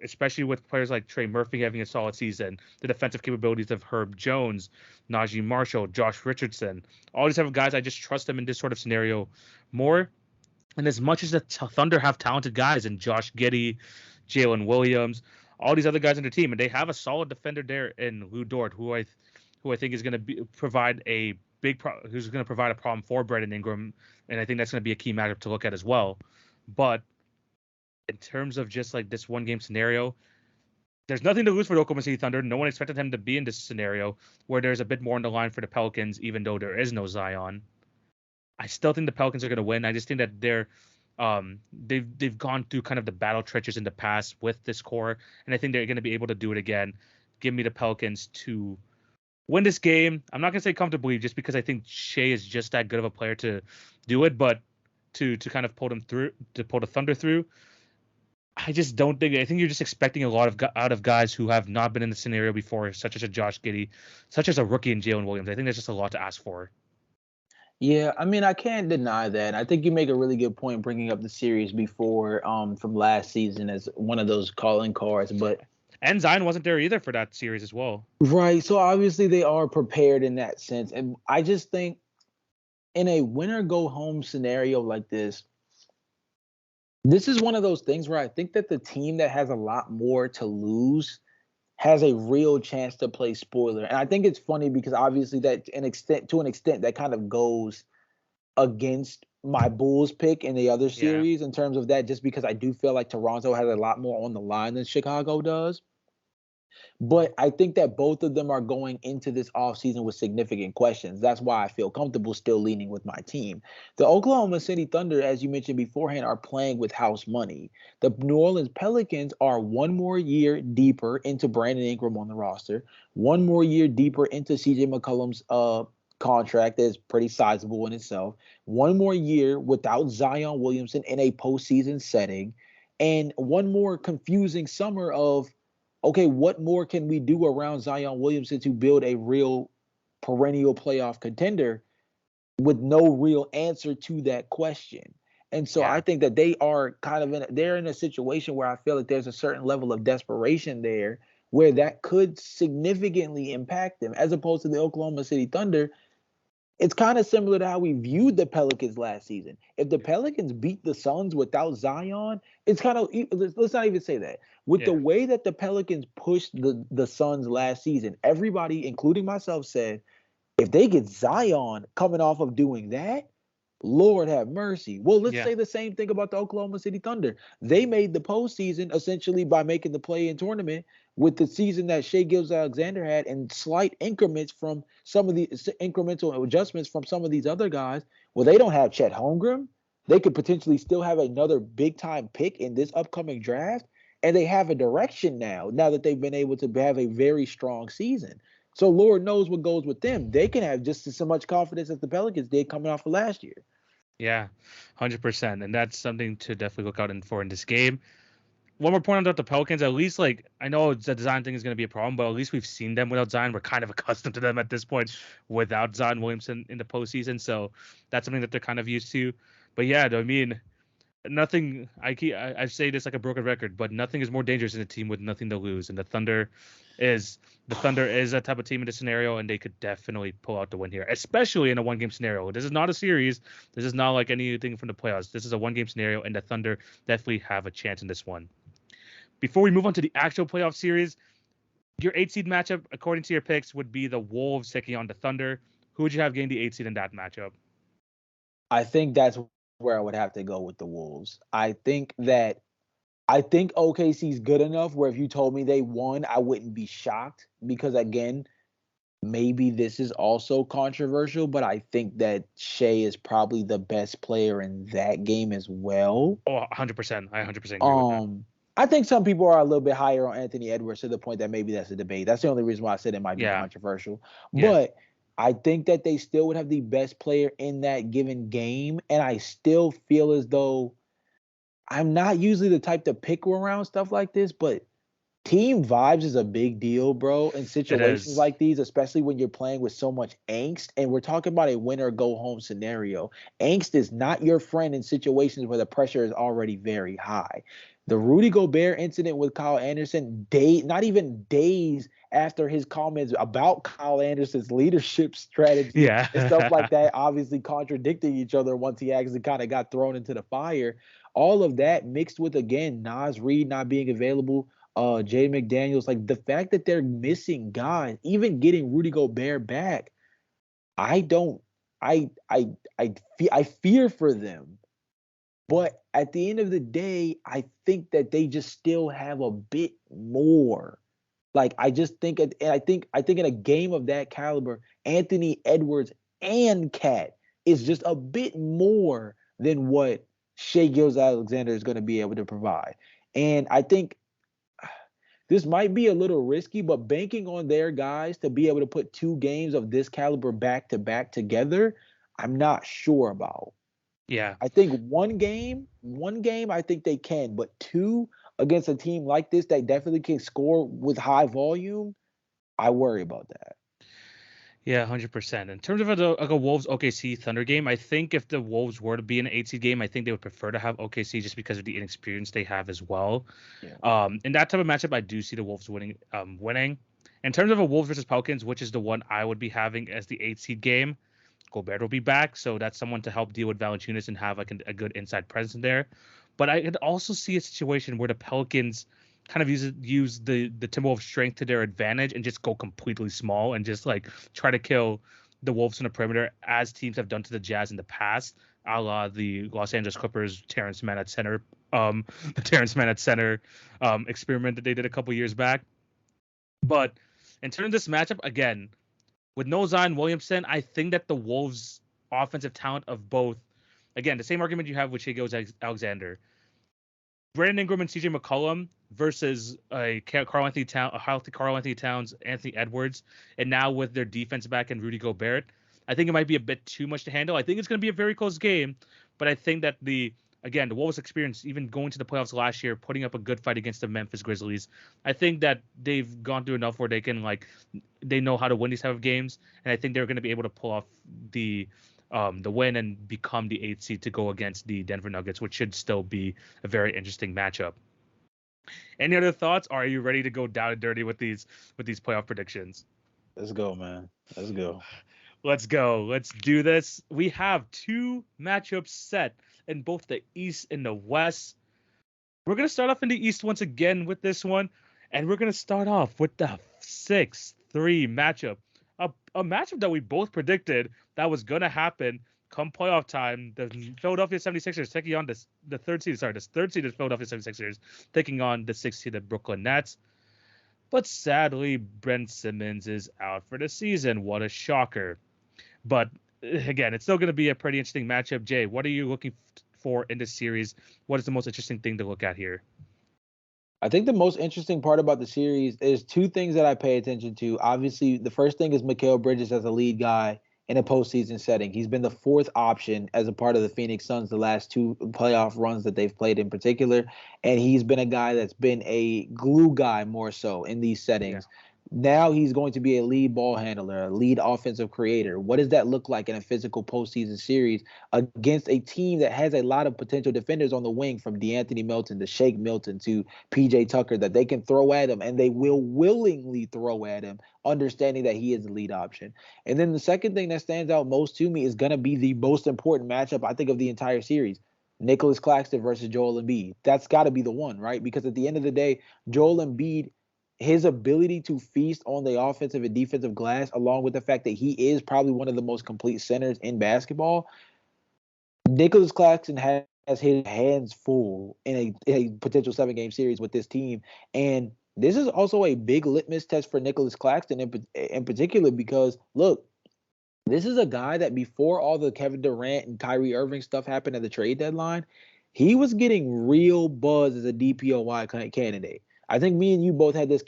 especially with players like Trey Murphy having a solid season, the defensive capabilities of Herb Jones, Najee Marshall, Josh Richardson, all these type of guys. I just trust them in this sort of scenario more. And as much as the Thunder have talented guys in Josh Giddey, Jalen Williams, all these other guys on their team, and they have a solid defender there in Lou Dort, who I think is going to provide a who's going to provide a problem for Brandon Ingram, and I think that's going to be a key matchup to look at as well. But in terms of just like this one game scenario, there's nothing to lose for the Oklahoma City Thunder. No one expected him to be in this scenario where there's a bit more on the line for the Pelicans, even though there is no Zion. I still think the Pelicans are going to win. I just think that they've gone through kind of the battle trenches in the past with this core, and I think they're going to be able to do it again. Give me the Pelicans to win this game. I'm not going to say comfortably, just because I think Shea is just that good of a player to do it, but to kind of pull the Thunder through. I just don't think. I think you're just expecting a lot out of guys who have not been in the scenario before, such as a Josh Giddey, such as a rookie in Jalen Williams. I think that's just a lot to ask for. Yeah, I mean, I can't deny that. I think you make a really good point bringing up the series before from last season as one of those calling cards. But and Zion wasn't there either for that series as well. Right. So obviously they are prepared in that sense. And I just think in a winner go home scenario like this is one of those things where I think that the team that has a lot more to lose has a real chance to play spoiler. And I think it's funny because obviously to an extent that kind of goes against my Bulls pick in the other series in terms of that, just because I do feel like Toronto has a lot more on the line than Chicago does. But I think that both of them are going into this offseason with significant questions. That's why I feel comfortable still leaning with my team. The Oklahoma City Thunder, as you mentioned beforehand, are playing with house money. The New Orleans Pelicans are one more year deeper into Brandon Ingram on the roster, one more year deeper into CJ McCollum's contract that is pretty sizable in itself, one more year without Zion Williamson in a postseason setting, and one more confusing summer of, okay, what more can we do around Zion Williamson to build a real perennial playoff contender with no real answer to that question? And so I think that they are kind of they're in a situation where I feel like there's a certain level of desperation there where that could significantly impact them, as opposed to the Oklahoma City Thunder. It's kind of similar to how we viewed the Pelicans last season. If the Pelicans beat the Suns without Zion, it's kind of, let's not even say that. With the way that the Pelicans pushed the Suns last season, everybody, including myself, said, if they get Zion coming off of doing that, Lord have mercy. Well, let's say the same thing about the Oklahoma City Thunder. They made the postseason essentially by making the play-in tournament with the season that Shai Gilgeous-Alexander had, and slight increments from some of the incremental adjustments from some of these other guys. Well, they don't have Chet Holmgren. They could potentially still have another big-time pick in this upcoming draft, and they have a direction now that they've been able to have a very strong season. So Lord knows what goes with them. They can have just as much confidence as the Pelicans did coming off of last year. Yeah, 100%. And that's something to definitely look out for in this game. One more point about the Pelicans. At least, like, I know the design thing is going to be a problem, but at least we've seen them without Zion. We're kind of accustomed to them at this point without Zion Williamson in the postseason. So that's something that they're kind of used to. But yeah, I mean, nothing. I say this like a broken record, but nothing is more dangerous in a team with nothing to lose. And the Thunder is a type of team in this scenario, and they could definitely pull out the win here, especially in a one-game scenario. This is not a series. This is not like anything from the playoffs. This is a one-game scenario, and the Thunder definitely have a chance in this one. Before we move on to the actual playoff series, your 8 seed matchup, according to your picks, would be the Wolves taking on the Thunder. Who would you have gain the 8 seed in that matchup? I think that's where I would have to go with the Wolves. I think OKC's good enough where if you told me they won, I wouldn't be shocked, because again, maybe this is also controversial, but I think that Shai is probably the best player in that game as well. Oh, 100%. I 100% agree with that. I think some people are a little bit higher on Anthony Edwards to the point that maybe that's a debate. That's the only reason why I said it might be controversial. Yeah. But I think that they still would have the best player in that given game, and I still feel as though I'm not usually the type to pick around stuff like this, but team vibes is a big deal, bro, in It situations is. like these, especially when you're playing with so much angst. And we're talking about a win or go home scenario. Angst is not your friend in situations where the pressure is already very high. The Rudy Gobert incident with Kyle Anderson, not even days after his comments about Kyle Anderson's leadership strategy and stuff like Yeah. that, obviously contradicting each other once he actually kind of got thrown into the fire. All of that mixed with, again, Nas Reed not being available, Jay McDaniels, like the fact that they're missing guys, even getting Rudy Gobert back, I don't, I fear for them. But at the end of the day, I think that they just still have a bit more. Like I just think, and I think in a game of that caliber, Anthony Edwards and Cat is just a bit more than what Shea Gilgeous-Alexander is going to be able to provide. And I think this might be a little risky, but banking on their guys to be able to put two games of this caliber back to back together, I'm not sure about. Yeah. I think one game, I think they can, but two against a team like this that definitely can score with high volume, I worry about that. Yeah, 100%. In terms of like a Wolves OKC Thunder game, I think if the Wolves were to be an 8 seed game, I think they would prefer to have OKC just because of the inexperience they have as well. Yeah. In that type of matchup, I do see the Wolves winning. In terms of a Wolves versus Pelicans, which is the one I would be having as the 8 seed game, Gobert will be back, so that's someone to help deal with Valanciunas and have like a good inside presence in there. But I could also see a situation where the Pelicans kind of use the Timberwolves' strength to their advantage and just go completely small and just like try to kill the Wolves on the perimeter, as teams have done to the Jazz in the past, a la the Los Angeles Clippers Terrence Mann at center, the Terrence Mann at center experiment that they did a couple years back. But in terms of this matchup, again, with no Zion Williamson, I think that the Wolves' offensive talent of both, again, the same argument you have with Shea Alexander, Brandon Ingram and CJ McCollum versus a healthy Carl Anthony Towns, Anthony Edwards, and now with their defense back and Rudy Gobert, I think it might be a bit too much to handle. I think it's going to be a very close game, but I think that the Wolves experience, even going to the playoffs last year, putting up a good fight against the Memphis Grizzlies, I think that they've gone through enough where they know how to win these type of games, and I think they're going to be able to pull off the win and become the 8 seed to go against the Denver Nuggets, which should still be a very interesting matchup. Any other thoughts? Or are you ready to go down and dirty with these playoff predictions? Let's go, man. Let's go. Let's go. Let's do this. We have two matchups set in both the East and the West. We're going to start off in the East once again with this one, and we're going to start off with the 6-3 matchup. A matchup that we both predicted that was going to happen come playoff time. The Philadelphia 76ers taking on the third seed Philadelphia 76ers taking on the 6th seeded Brooklyn Nets. But sadly, Brent Simmons is out for the season. What a shocker. But again, it's still going to be a pretty interesting matchup. Jay, what are you looking for in this series? What is the most interesting thing to look at here? I think the most interesting part about the series is two things that I pay attention to. Obviously, the first thing is Mikal Bridges as a lead guy in a postseason setting. He's been the fourth option as a part of the Phoenix Suns the last two playoff runs that they've played in particular. And he's been a guy that's been a glue guy more so in these settings. Yeah. Now he's going to be a lead ball handler, a lead offensive creator. What does that look like in a physical postseason series against a team that has a lot of potential defenders on the wing, from DeAnthony Melton to Shake Milton to PJ Tucker, that they can throw at him, and they will willingly throw at him, understanding that he is the lead option. And then the second thing that stands out most to me is going to be the most important matchup, I think, of the entire series. Nicholas Claxton versus Joel Embiid. That's got to be the one, right? Because at the end of the day, Joel Embiid, his ability to feast on the offensive and defensive glass, along with the fact that he is probably one of the most complete centers in basketball, Nicholas Claxton has his hands full in a potential 7-game series with this team. And this is also a big litmus test for Nicholas Claxton in particular, because, look, this is a guy that before all the Kevin Durant and Kyrie Irving stuff happened at the trade deadline, he was getting real buzz as a DPOY candidate. I think me and you both had this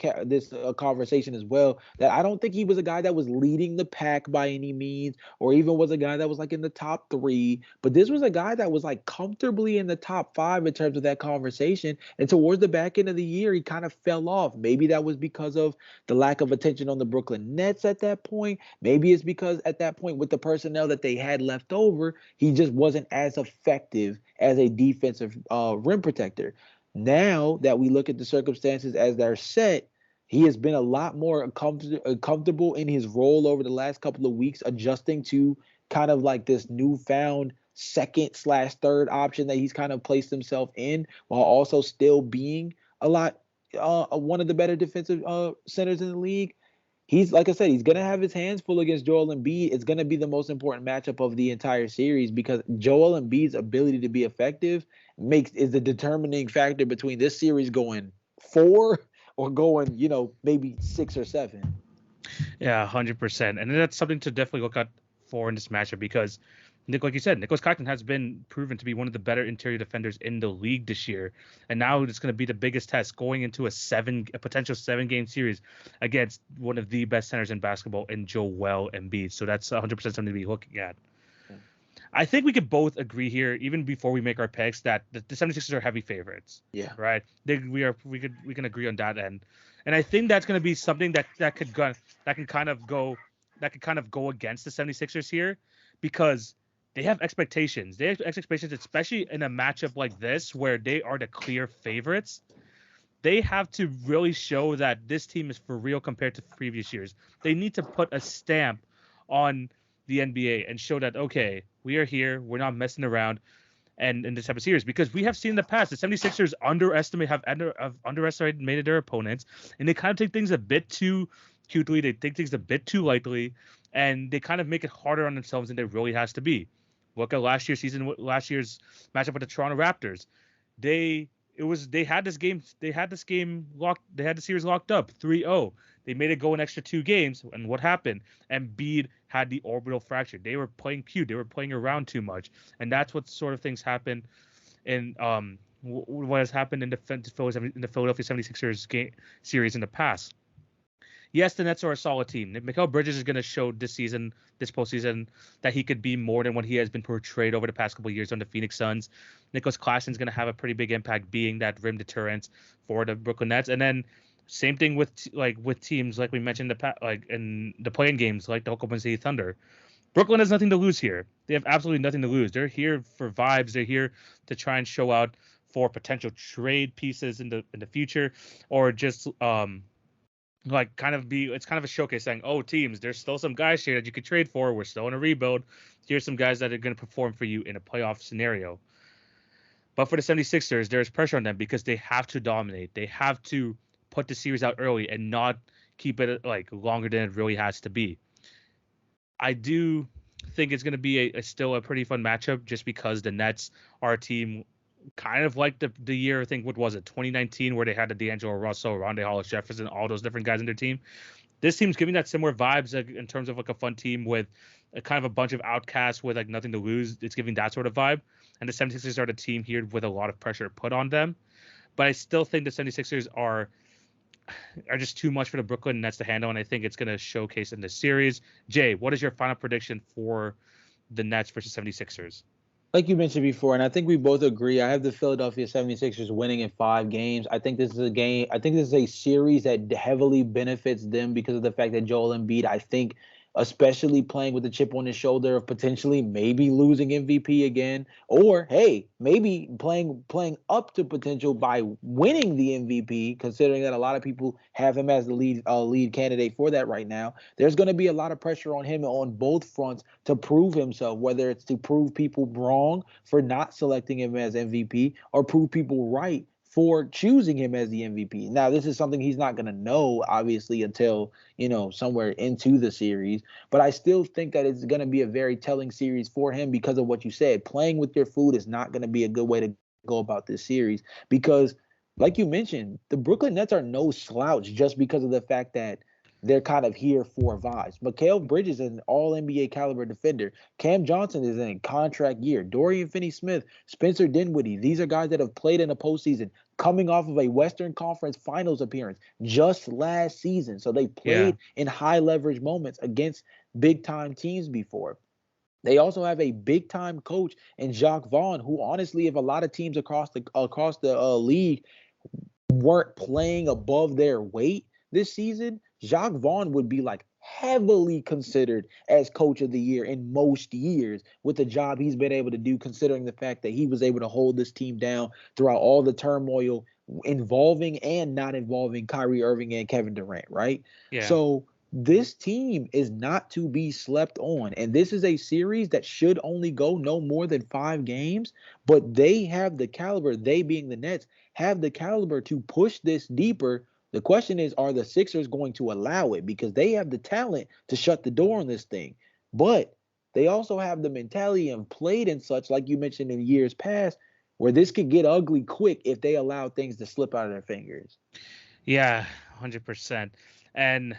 conversation as well, that I don't think he was a guy that was leading the pack by any means, or even was a guy that was like in the top 3. But this was a guy that was like comfortably in the top 5 in terms of that conversation. And towards the back end of the year, he kind of fell off. Maybe that was because of the lack of attention on the Brooklyn Nets at that point. Maybe it's because at that point, with the personnel that they had left over, he just wasn't as effective as a defensive rim protector. Now that we look at the circumstances as they're set, he has been a lot more comfortable in his role over the last couple of weeks, adjusting to kind of like this newfound second/third option that he's kind of placed himself in, while also still being a lot one of the better defensive centers in the league. He's, like I said, he's gonna have his hands full against Joel Embiid. It's gonna be the most important matchup of the entire series, because Joel Embiid's ability to be effective is the determining factor between this series going 4 or going, maybe 6 or 7. Yeah, 100%. And that's something to definitely look out for in this matchup, because like you said, Nicholas Claxton has been proven to be one of the better interior defenders in the league this year. And now it's going to be the biggest test going into a potential 7-game series against one of the best centers in basketball in Joel Embiid. So that's 100% something to be looking at. I think we could both agree here, even before we make our picks, that the 76ers are heavy favorites. Yeah. Right. We can agree on that end. And I think that's going to be something that can kind of go against the 76ers here, because they have expectations. They have expectations, especially in a matchup like this where they are the clear favorites. They have to really show that this team is for real compared to previous years. They need to put a stamp on the NBA and show that, okay, we are here, we're not messing around, and in this type of series, because we have seen in the past the 76ers have underestimated their opponents, and they kind of take things a bit too cutely, they take things a bit too lightly, and they kind of make it harder on themselves than it really has to be. Look at last year's matchup with the Toronto Raptors. They had the series locked up 3-0. They made it go an extra 2 games, and what happened? Embiid had the orbital fracture. They were playing cute. They were playing around too much, and that's what sort of things happen in what has happened in the Philadelphia 76ers series in the past. Yes, the Nets are a solid team. Mikal Bridges is going to show this postseason, that he could be more than what he has been portrayed over the past couple of years on the Phoenix Suns. Nicholas Claxton is going to have a pretty big impact, being that rim deterrent for the Brooklyn Nets. And then same thing with teams like we mentioned in the playing games, like the Oklahoma City Thunder. Brooklyn has nothing to lose here. They have absolutely nothing to lose. They're here for vibes. They're here to try and show out for potential trade pieces in the future, or just it's kind of a showcase saying, oh, teams, there's still some guys here that you could trade for. We're still in a rebuild. Here's some guys that are going to perform for you in a playoff scenario. But for the 76ers, there's pressure on them because they have to dominate. They have to put the series out early and not keep it longer than it really has to be. I do think it's going to be still a pretty fun matchup, just because the Nets are a team kind of like the year, I think, what was it, 2019, where they had the D'Angelo Russell, Rondae Hollis-Jefferson, all those different guys in their team. This team's giving that similar vibes in terms of a fun team with a kind of a bunch of outcasts with nothing to lose. It's giving that sort of vibe. And the 76ers are the team here with a lot of pressure put on them. But I still think the 76ers are just too much for the Brooklyn Nets to handle, and I think it's going to showcase in this series. Jay, what is your final prediction for the Nets versus 76ers? Like you mentioned before, and I think we both agree, I have the Philadelphia 76ers winning in 5 games. I think this is a series that heavily benefits them because of the fact that Joel Embiid, I think, especially playing with the chip on his shoulder of potentially maybe losing MVP again, or hey, maybe playing up to potential by winning the MVP, considering that a lot of people have him as the lead candidate for that right now. There's going to be a lot of pressure on him on both fronts to prove himself, whether it's to prove people wrong for not selecting him as MVP or prove people right for choosing him as the MVP. Now, this is something he's not going to know, obviously, until, somewhere into the series. But I still think that it's going to be a very telling series for him because of what you said. Playing with your food is not going to be a good way to go about this series because, like you mentioned, the Brooklyn Nets are no slouch just because of the fact that they're kind of here for vibes. Mikal Bridges is an all NBA caliber defender. Cam Johnson is in a contract year. Dorian Finney-Smith, Spencer Dinwiddie. These are guys that have played in the postseason coming off of a Western Conference Finals appearance just last season. So they Yeah. played in high leverage moments against big time teams before. They also have a big time coach in Jacques Vaughn, who honestly, if a lot of teams across the league weren't playing above their weight this season, Jacques Vaughn would be like heavily considered as coach of the year in most years with the job he's been able to do, considering the fact that he was able to hold this team down throughout all the turmoil involving and not involving Kyrie Irving and Kevin Durant, right? Yeah. So this team is not to be slept on. And this is a series that should only go no more than 5 games, but they have the caliber, they being the Nets, have the caliber to push this deeper. The question is, are the Sixers going to allow it? Because they have the talent to shut the door on this thing. But they also have the mentality and played and such, like you mentioned in years past, where this could get ugly quick if they allow things to slip out of their fingers. Yeah, 100%. And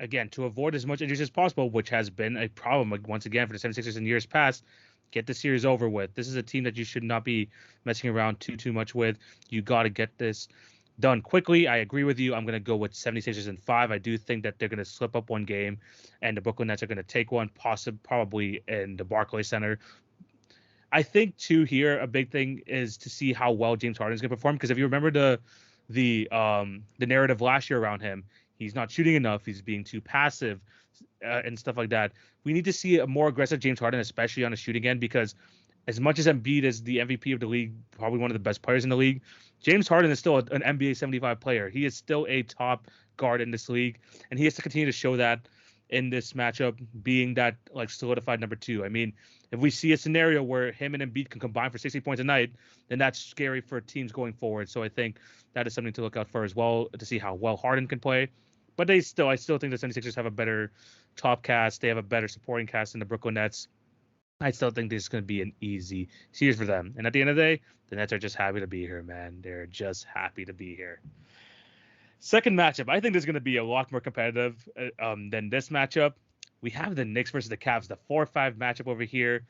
again, to avoid as much injuries as possible, which has been a problem once again for the 76ers in years past, get the series over with. This is a team that you should not be messing around too much with. You got to get this done quickly. I agree with you. I'm going to go with 76ers in 5. I do think that they're going to slip up one game, and the Brooklyn Nets are going to take one, probably in the Barclays Center. I think too here a big thing is to see how well James Harden is going to perform, because if you remember the narrative last year around him, he's not shooting enough, he's being too passive, and stuff like that. We need to see a more aggressive James Harden, especially on the shooting end, because as much as Embiid is the MVP of the league, probably one of the best players in the league, James Harden is still an NBA 75 player. He is still a top guard in this league, and he has to continue to show that in this matchup, being that like solidified number 2. I mean, if we see a scenario where him and Embiid can combine for 60 points a night, then that's scary for teams going forward. So I think that is something to look out for as well, to see how well Harden can play. But I still think the 76ers have a better top cast. They have a better supporting cast than the Brooklyn Nets. I still think this is going to be an easy series for them. And at the end of the day, the Nets are just happy to be here, man. They're just happy to be here. Second matchup, I think there's going to be a lot more competitive than this matchup. We have the Knicks versus the Cavs, the 4-5 matchup over here.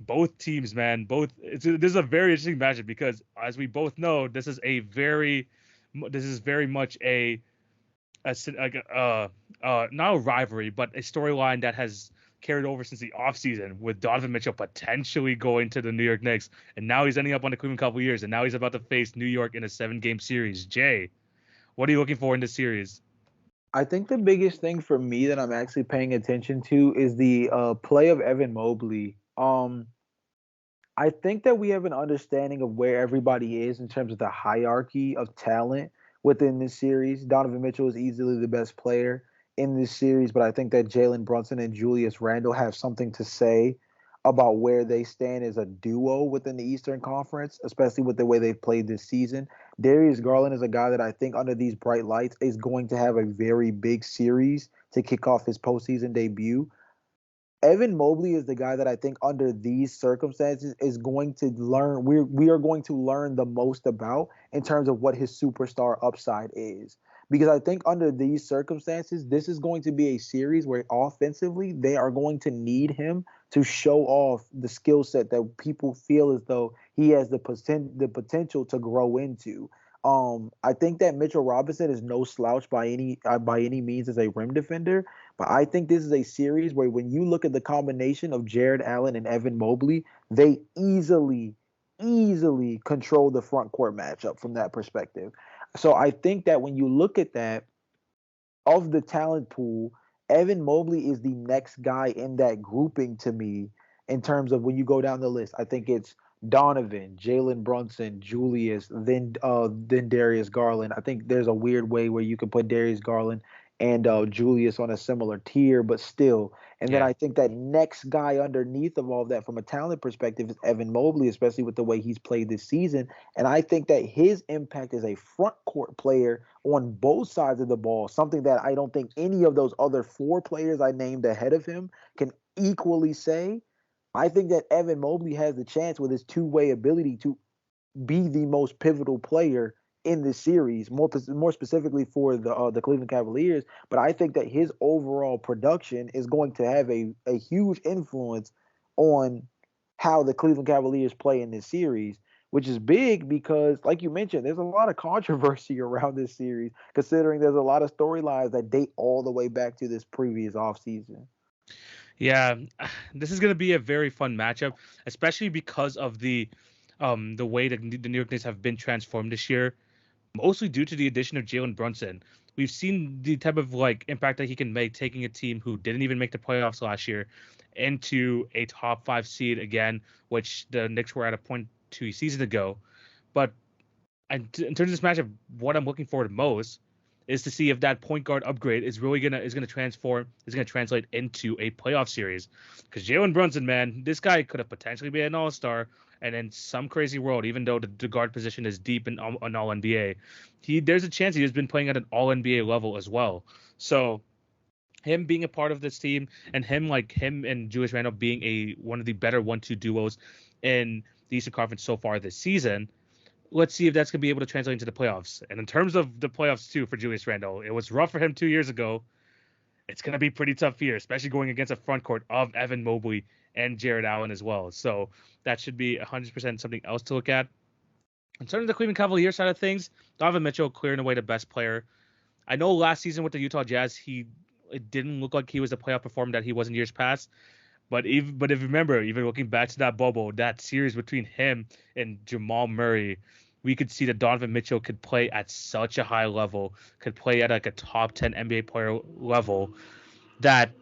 Both teams, man, this is a very interesting matchup because, as we both know, this is very much not a rivalry, but a storyline that has carried over since the offseason, with Donovan Mitchell potentially going to the New York Knicks, and now he's ending up on the Cleveland Cavaliers, and now he's about to face New York in a 7-game series. Jay, what are you looking for in this series? I think the biggest thing for me that I'm actually paying attention to is the play of Evan Mobley. I think that we have an understanding of where everybody is in terms of the hierarchy of talent within this series. Donovan Mitchell is easily the best player in this series, but I think that Jalen Brunson and Julius Randle have something to say about where they stand as a duo within the Eastern Conference, especially with the way they've played this season. Darius Garland is a guy that I think, under these bright lights, is going to have a very big series to kick off his postseason debut. Evan Mobley is the guy that I think, under these circumstances, is going to learn. We are going to learn the most about, in terms of what his superstar upside is. Because I think under these circumstances, this is going to be a series where offensively they are going to need him to show off the skill set that people feel as though he has the potential to grow into. I think that Mitchell Robinson is no slouch by any means as a rim defender, but I think this is a series where, when you look at the combination of Jared Allen and Evan Mobley, they easily control the front court matchup from that perspective. So I think that when you look at that, of the talent pool, Evan Mobley is the next guy in that grouping to me, in terms of when you go down the list. I think it's Donovan, Jalen Brunson, Julius, then Darius Garland. I think there's a weird way where you can put Darius Garland and Julius on a similar tier, but still. And then Yeah. I think that next guy underneath of all of that, from a talent perspective, is Evan Mobley, especially with the way he's played this season. And I think that his impact as a front court player on both sides of the ball, something that I don't think any of those other 4 players I named ahead of him can equally say. I think that Evan Mobley has the chance, with his two-way ability, to be the most pivotal player in this series, more specifically for the Cleveland Cavaliers. But I think that his overall production is going to have a huge influence on how the Cleveland Cavaliers play in this series, which is big because, like you mentioned, there's a lot of controversy around this series, considering there's a lot of storylines that date all the way back to this previous offseason. Yeah, this is going to be a very fun matchup, especially because of the way that the New York Knicks have been transformed this year, mostly due to the addition of Jalen Brunson. We've seen the type of like impact that he can make, taking a team who didn't even make the playoffs last year into a top 5 seed again, which the Knicks were at a point 2 seasons ago. But in terms of this matchup, what I'm looking forward to most is to see if that point guard upgrade is really gonna translate into a playoff series. Because Jalen Brunson, man, this guy could have potentially been an all-star, and in some crazy world, even though the guard position is deep in an all NBA, there's a chance he has been playing at an all NBA level as well. So him being a part of this team, and him and Julius Randle being one of the better 1-2 duos in the Eastern Conference so far this season, let's see if that's going to be able to translate into the playoffs. And in terms of the playoffs, too, for Julius Randle, it was rough for him 2 years ago. It's going to be pretty tough here, especially going against a front court of Evan Mobley and Jared Allen as well. So that should be 100% something else to look at. In terms of the Cleveland Cavaliers side of things, Donovan Mitchell clearing away the best player. I know last season with the Utah Jazz, it didn't look like he was the playoff performer that he was in years past. But if you remember, even looking back to that bubble, that series between him and Jamal Murray, we could see that Donovan Mitchell could play at such a high level, could play at like a top 10 NBA player level, that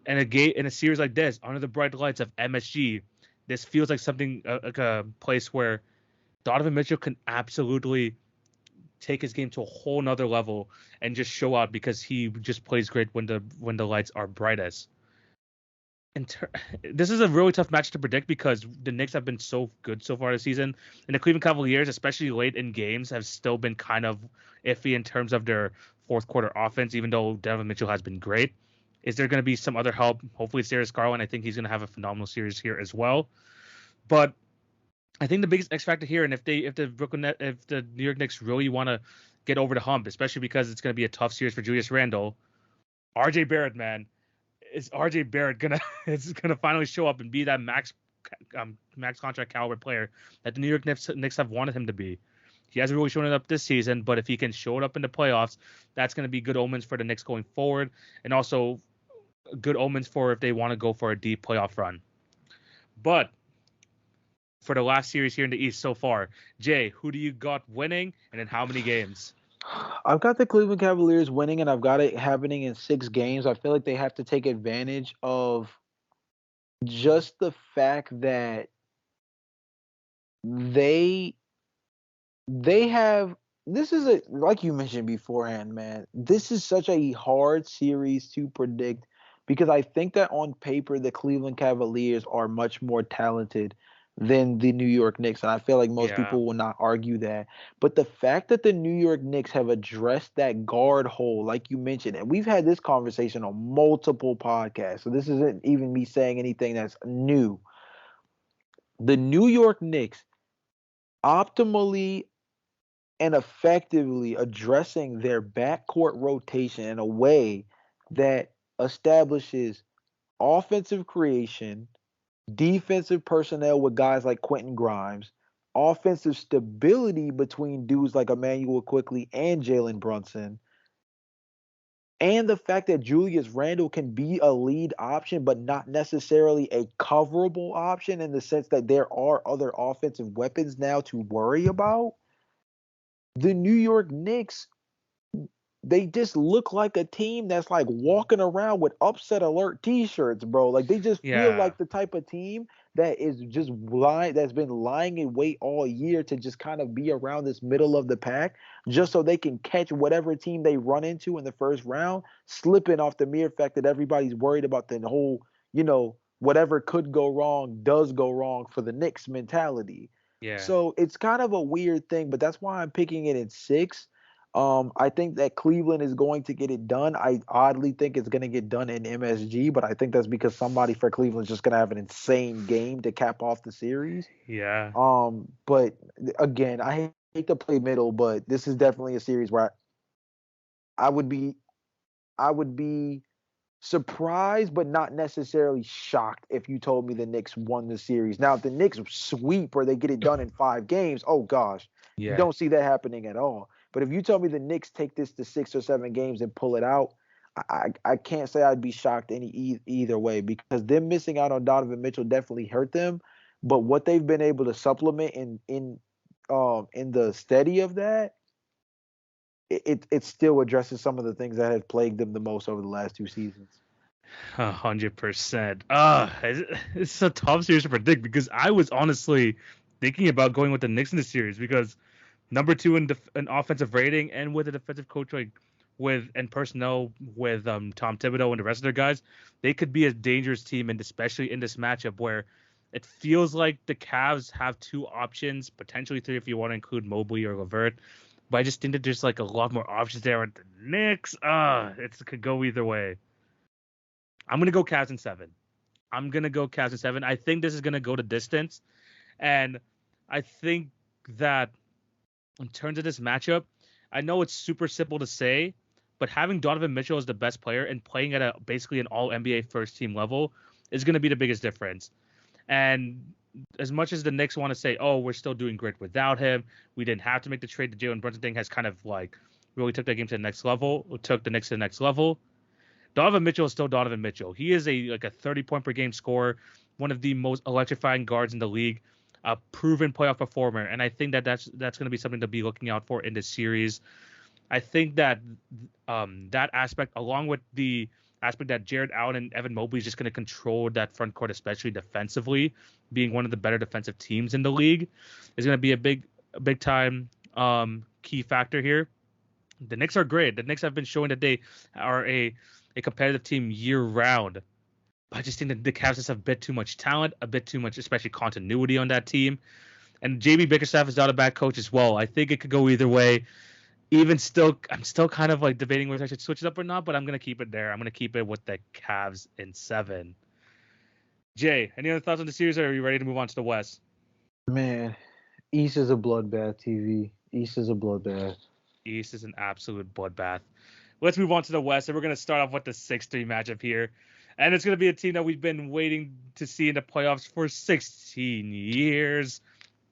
in a series like this, under the bright lights of MSG, this feels like something like a place where Donovan Mitchell can absolutely take his game to a whole nother level and just show out because he just plays great when the lights are brightest. This is a really tough match to predict because the Knicks have been so good so far this season, and the Cleveland Cavaliers, especially late in games, have still been kind of iffy in terms of their fourth quarter offense, even though Donovan Mitchell has been great. Is there going to be some other help? Hopefully it's Darius Garland. I think he's going to have a phenomenal series here as well. But I think the biggest X factor here, and if the New York Knicks really want to get over the hump, especially because it's going to be a tough series for Julius Randle, RJ Barrett, man. Is RJ Barrett gonna finally show up and be that max contract caliber player that the New York Knicks have wanted him to be? He hasn't really shown it up this season, but if he can show it up in the playoffs, that's going to be good omens for the Knicks going forward, and also good omens for if they want to go for a deep playoff run. But for the last series here in the East so far, Jay, who do you got winning, and in how many games? I've got the Cleveland Cavaliers winning, and I've got it happening in 6 games. I feel like they have to take advantage of just the fact that they have this is a like you mentioned beforehand, man. This is such a hard series to predict because I think that on paper the Cleveland Cavaliers are much more talented than the New York Knicks, and I feel like most Yeah. people will not argue that. But the fact that the New York Knicks have addressed that guard hole, like you mentioned, and we've had this conversation on multiple podcasts, so this isn't even me saying anything that's new. The New York Knicks optimally and effectively addressing their backcourt rotation in a way that establishes offensive creation, defensive personnel with guys like Quentin Grimes, offensive stability between dudes like Emmanuel Quickly and Jalen Brunson, and the fact that Julius Randle can be a lead option, but not necessarily a coverable option in the sense that there are other offensive weapons now to worry about. The New York Knicks, they just look like a team that's like walking around with upset alert t-shirts, bro. Like they just feel Yeah. like the type of team that is just lying, that's been lying in wait all year to just kind of be around this middle of the pack just so they can catch whatever team they run into in the first round, slipping off the mere fact that everybody's worried about the whole, whatever could go wrong does go wrong for the Knicks mentality. Yeah. So it's kind of a weird thing, but that's why I'm picking it in 6. I think that Cleveland is going to get it done. I oddly think it's going to get done in MSG, but I think that's because somebody for Cleveland is just going to have an insane game to cap off the series. Yeah. But again, I hate to play middle, but this is definitely a series where I would be I would be surprised, but not necessarily shocked if you told me the Knicks won the series. Now, if the Knicks sweep or they get it done in 5 games, oh gosh, Yeah. don't see that happening at all. But if you tell me the Knicks take this to 6 or 7 games and pull it out, I can't say I'd be shocked either way because them missing out on Donovan Mitchell definitely hurt them. But what they've been able to supplement in the steady of that, it still addresses some of the things that have plagued them the most over the last 2 seasons. 100%. It's a tough series to predict because I was honestly thinking about going with the Knicks in the series because number two in offensive rating and with a defensive coach like with and personnel with Tom Thibodeau and the rest of their guys, they could be a dangerous team, and especially in this matchup where it feels like the Cavs have two options, potentially three if you want to include Mobley or LeVert. But I just think that there's like a lot more options there with the Knicks. It could go either way. I'm gonna go Cavs in 7. I think this is gonna go the distance, and I think that in terms of this matchup, I know it's super simple to say, but having Donovan Mitchell as the best player and playing at a basically an All NBA first team level is gonna be the biggest difference. And as much as the Knicks want to say, "Oh, we're still doing great without him. We didn't have to make the trade." The Jalen Brunson thing has kind of like really took that game to the next level, took the Knicks to the next level. Donovan Mitchell is still Donovan Mitchell. He is a 30-point per game scorer, one of the most electrifying guards in the league, a proven playoff performer, and I think that that's going to be something to be looking out for in this series. I think that that aspect, along with the aspect that Jared Allen and Evan Mobley is just going to control that front court, especially defensively, being one of the better defensive teams in the league, is going to be a big time key factor here. The Knicks are great. The Knicks have been showing that they are a competitive team year round. But I just think that the Cavs just have a bit too much talent, a bit too much, especially continuity on that team. And JB Bickerstaff is not a bad coach as well. I think it could go either way. Even still, I'm still kind of like debating whether I should switch it up or not, but I'm going to keep it there. I'm going to keep it with the Cavs in 7. Jay, any other thoughts on the series, or are you ready to move on to the West? Man, East is a bloodbath, TV. East is a bloodbath. East is an absolute bloodbath. Let's move on to the West, and we're going to start off with the 6-3 matchup here. And it's going to be a team that we've been waiting to see in the playoffs for 16 years.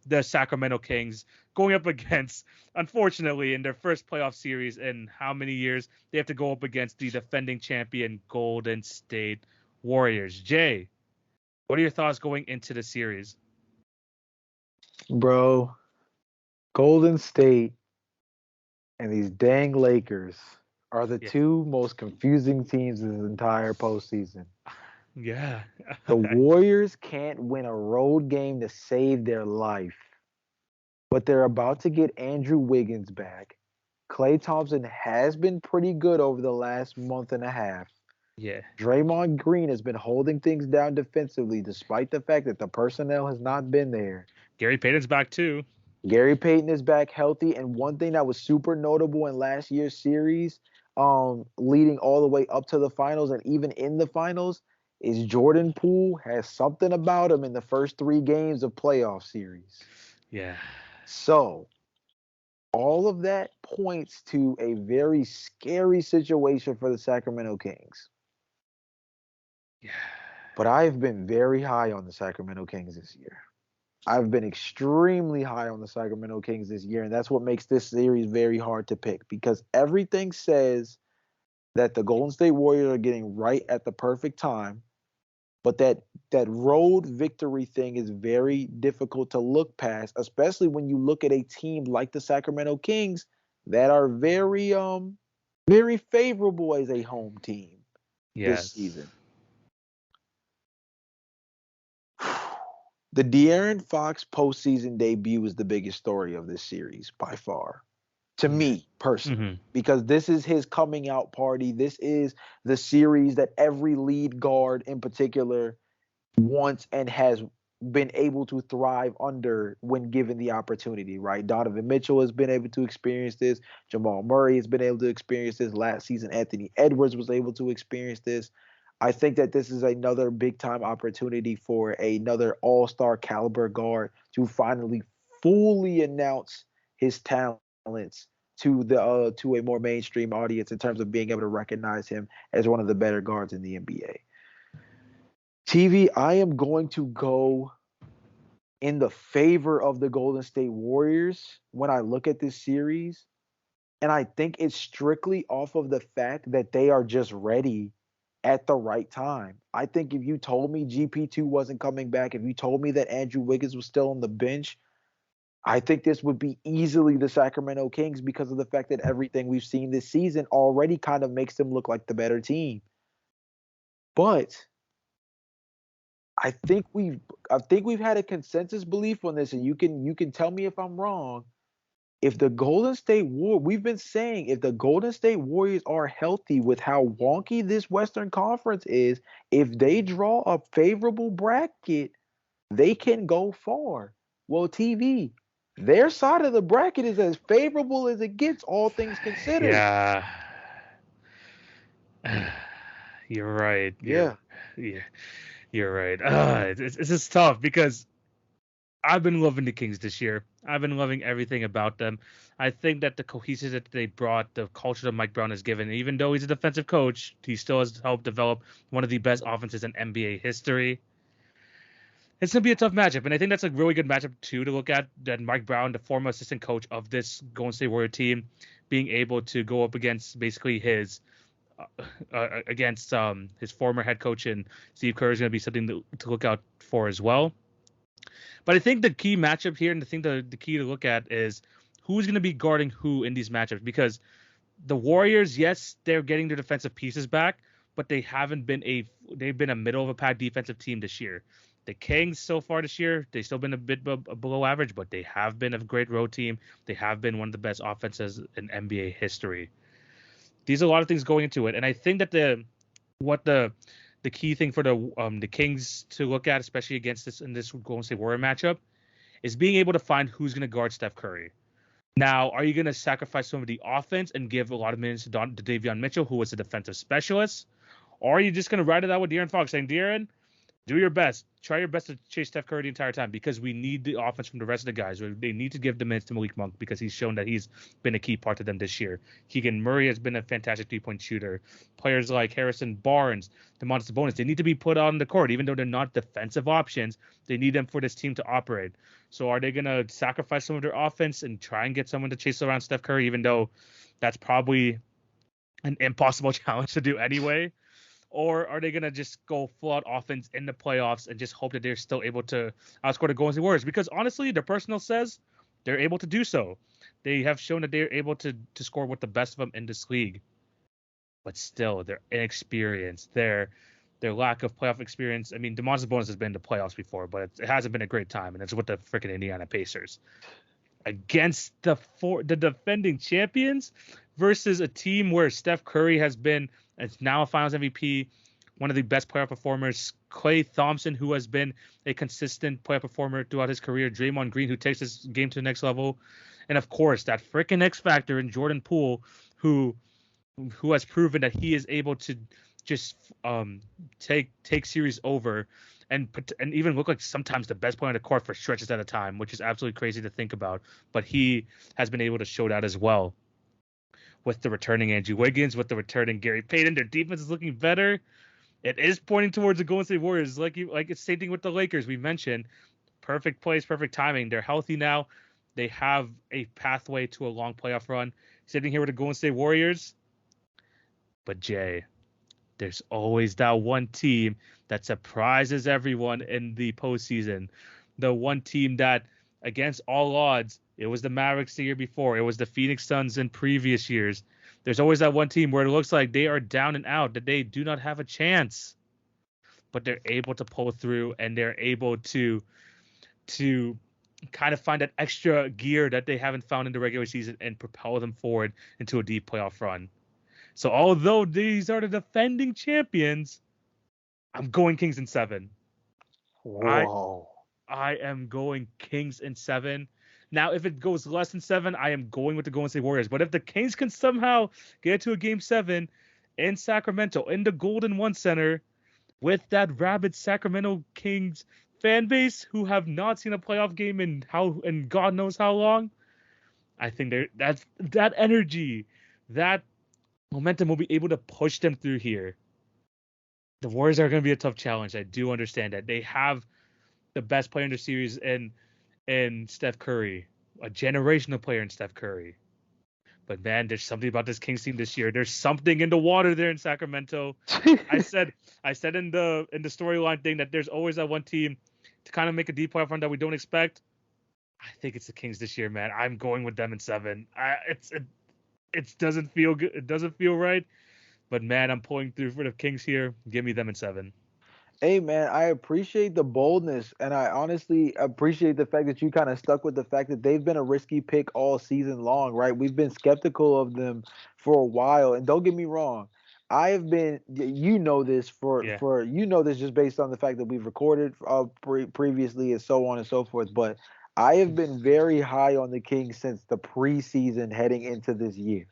The Sacramento Kings going up against, unfortunately, in their first playoff series in how many years, they have to go up against the defending champion Golden State Warriors. Jay, what are your thoughts going into the series? Bro, Golden State and these dang Lakers are the two most confusing teams in the entire postseason. Yeah. The Warriors can't win a road game to save their life, but they're about to get Andrew Wiggins back. Klay Thompson has been pretty good over the last month and a half. Yeah. Draymond Green has been holding things down defensively despite the fact that the personnel has not been there. Gary Payton's back too. Gary Payton is back healthy, and one thing that was super notable in last year's series, leading all the way up to the finals and even in the finals, is Jordan Poole has something about him in the first 3 games of playoff series. Yeah. So all of that points to a very scary situation for the Sacramento Kings. Yeah. But I've been very high on the Sacramento Kings this year. I've been extremely high on the Sacramento Kings this year, and that's what makes this series very hard to pick because everything says that the Golden State Warriors are getting right at the perfect time, but that road victory thing is very difficult to look past, especially when you look at a team like the Sacramento Kings that are very very favorable as a home team this season. The De'Aaron Fox postseason debut was the biggest story of this series by far, to me personally, because this is his coming out party. This is the series that every lead guard in particular wants and has been able to thrive under when given the opportunity, right? Donovan Mitchell has been able to experience this. Jamal Murray has been able to experience this. Last season, Anthony Edwards was able to experience this. I think that this is another big time opportunity for another all-star caliber guard to finally fully announce his talents to a more mainstream audience in terms of being able to recognize him as one of the better guards in the NBA. TV, I am going to go in the favor of the Golden State Warriors when I look at this series. And I think it's strictly off of the fact that they are just ready at the right time. I think if you told me GP2 wasn't coming back, if you told me that Andrew Wiggins was still on the bench, I think this would be easily the Sacramento Kings because of the fact that everything we've seen this season already kind of makes them look like the better team. But I think we've had a consensus belief on this, and you can tell me if I'm wrong. If the Golden State we've been saying if the Golden State Warriors are healthy with how wonky this Western Conference is, if they draw a favorable bracket, they can go far. Well, TV, their side of the bracket is as favorable as it gets, all things considered. Yeah. You're right. Yeah. You're right. It's just tough because I've been loving the Kings this year. I've been loving everything about them. I think that the cohesiveness that they brought, the culture that Mike Brown has given, even though he's a defensive coach, he still has helped develop one of the best offenses in NBA history. It's going to be a tough matchup, and I think that's a really good matchup, too, to look at, that Mike Brown, the former assistant coach of this Golden State Warrior team, being able to go up against basically his former head coach and Steve Kerr is going to be something to look out for as well. But I think the key matchup here, and the key to look at is who's going to be guarding who in these matchups. Because the Warriors, yes, they're getting their defensive pieces back, but they've been a middle of a pack defensive team this year. The Kings so far this year, they've still been a bit below average, but they have been a great road team. They have been one of the best offenses in NBA history. These are a lot of things going into it, and I think that the key thing for the Kings to look at, especially against this Golden State Warrior matchup, is being able to find who's going to guard Steph Curry. Now, are you going to sacrifice some of the offense and give a lot of minutes to Davion Mitchell, who was a defensive specialist, or are you just going to ride it out with De'Aaron Fox, saying, De'Aaron, do your best. Try your best to chase Steph Curry the entire time because we need the offense from the rest of the guys. They need to give the minutes to Malik Monk because he's shown that he's been a key part to them this year. Keegan Murray has been a fantastic three-point shooter. Players like Harrison Barnes, Domantas Sabonis, they need to be put on the court. Even though they're not defensive options, they need them for this team to operate. So are they going to sacrifice some of their offense and try and get someone to chase around Steph Curry, even though that's probably an impossible challenge to do anyway? Or are they going to just go full-out offense in the playoffs and just hope that they're still able to outscore the Golden State Warriors? Because honestly, their personnel says they're able to do so. They have shown that they're able to score with the best of them in this league. But still, their inexperience, their lack of playoff experience. I mean, Domantas Sabonis has been in the playoffs before, but it hasn't been a great time, and it's with the freaking Indiana Pacers. Against the defending champions versus a team where Steph Curry has been now a Finals MVP, one of the best playoff performers, Klay Thompson, who has been a consistent playoff performer throughout his career, Draymond Green, who takes his game to the next level, and of course that freaking X factor in Jordan Poole, who has proven that he is able to just take series over and even look like sometimes the best player on the court for stretches at a time, which is absolutely crazy to think about. But he has been able to show that as well. With the returning Andrew Wiggins, with the returning Gary Payton, their defense is looking better. It is pointing towards the Golden State Warriors. Like it's same thing with the Lakers. We mentioned perfect place, perfect timing. They're healthy now. They have a pathway to a long playoff run. Sitting here with the Golden State Warriors. But Jay, there's always that one team that surprises everyone in the postseason. The one team that, against all odds, it was the Mavericks the year before. It was the Phoenix Suns in previous years. There's always that one team where it looks like they are down and out, that they do not have a chance. But they're able to pull through, and they're able to kind of find that extra gear that they haven't found in the regular season and propel them forward into a deep playoff run. So although these are the defending champions, I'm going Kings in 7. Whoa. I am going Kings in 7. Now, if it goes less than 7, I am going with the Golden State Warriors. But if the Kings can somehow get to a Game 7 in Sacramento, in the Golden One Center, with that rabid Sacramento Kings fan base who have not seen a playoff game in God knows how long, I think that energy, that momentum will be able to push them through here. The Warriors are going to be a tough challenge. I do understand that. They have the best player in the series in Steph Curry, a generational player in Steph Curry. But man, there's something about this Kings team this year. There's something in the water there in Sacramento. I said in the storyline thing that there's always that one team to kind of make a deep playoff run that we don't expect. I think it's the Kings this year, man. I'm going with them in 7. It doesn't feel good. It doesn't feel right. But man, I'm pulling through for the Kings here. Give me them in 7. Hey man, I appreciate the boldness, and I honestly appreciate the fact that you kind of stuck with the fact that they've been a risky pick all season long, right? We've been skeptical of them for a while, and don't get me wrong, I have been, you know this Yeah. you know this just based on the fact that we've recorded previously and so on and so forth, but I have been very high on the Kings since the preseason heading into this year.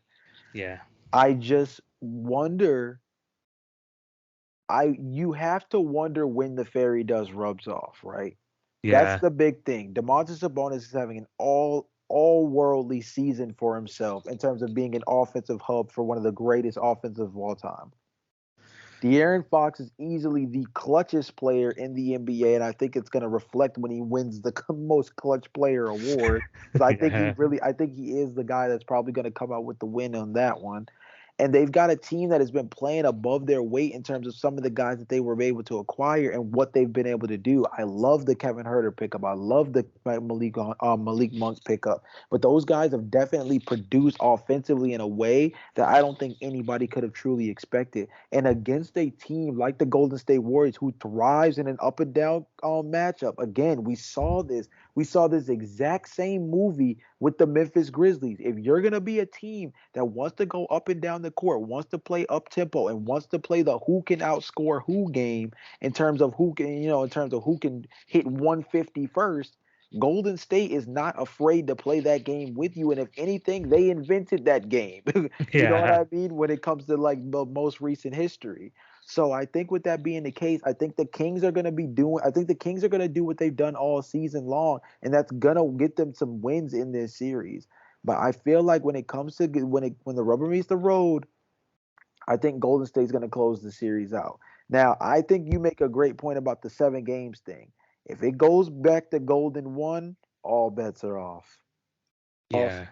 Yeah. I just wonder you have to wonder when the fairy dust rubs off, right? That's Yeah. the big thing. Domantas Sabonis is having an all worldly season for himself in terms of being an offensive hub for one of the greatest offensives of all time. De'Aaron Fox is easily the clutchest player in the NBA, and I think it's going to reflect when he wins the most clutch player award. Because Yeah. I think he is the guy that's probably going to come out with the win on that one. And they've got a team that has been playing above their weight in terms of some of the guys that they were able to acquire and what they've been able to do. I love the Kevin Herter pickup. I love the Malik Monk pickup. But those guys have definitely produced offensively in a way that I don't think anybody could have truly expected. And against a team like the Golden State Warriors, who thrives in an up and down matchup, again, we saw this. We saw this exact same movie with the Memphis Grizzlies. If you're going to be a team that wants to go up and down the court, wants to play up tempo, and wants to play the who can outscore who game in terms of who can, in terms of who can hit 150 first, Golden State is not afraid to play that game with you. And if anything, they invented that game. You know what Yeah. I mean? When it comes to like the most recent history. So I think with that being the case, I think the Kings are going to do what they've done all season long, and that's going to get them some wins in this series. But I feel like when it comes to when the rubber meets the road, I think Golden State's going to close the series out. Now, I think you make a great point about the 7 games thing. If it goes back to Golden 1, all bets are off. All Yeah.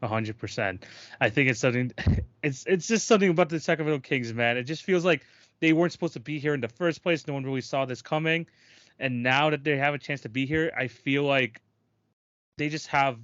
100%. I think it's something. It's just something about the Sacramento Kings, man. It just feels like they weren't supposed to be here in the first place. No one really saw this coming, and now that they have a chance to be here, I feel like they just have.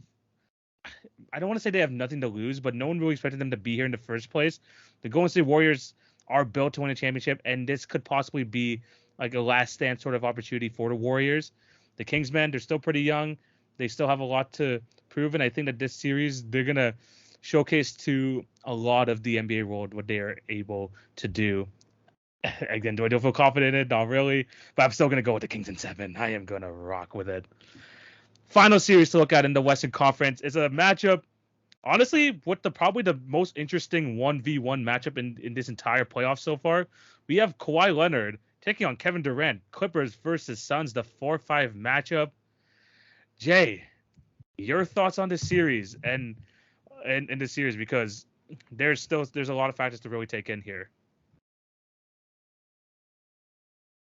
I don't want to say they have nothing to lose, but no one really expected them to be here in the first place. The Golden State Warriors are built to win a championship, and this could possibly be like a last stand sort of opportunity for the Warriors. The Kings, man, they're still pretty young. They still have a lot to prove, and I think that this series they're gonna showcase to a lot of the NBA world what they are able to do. Again, do I feel confident in it? Not really, but I'm still gonna go with the Kings in 7. I am gonna rock with it. Final series to look at in the Western Conference is a matchup. Honestly, what probably the most interesting 1v1 matchup in this entire playoff so far. We have Kawhi Leonard taking on Kevin Durant, Clippers versus Suns, the 4-5 matchup. Jay, your thoughts on this series and in this series, because there's a lot of factors to really take in here.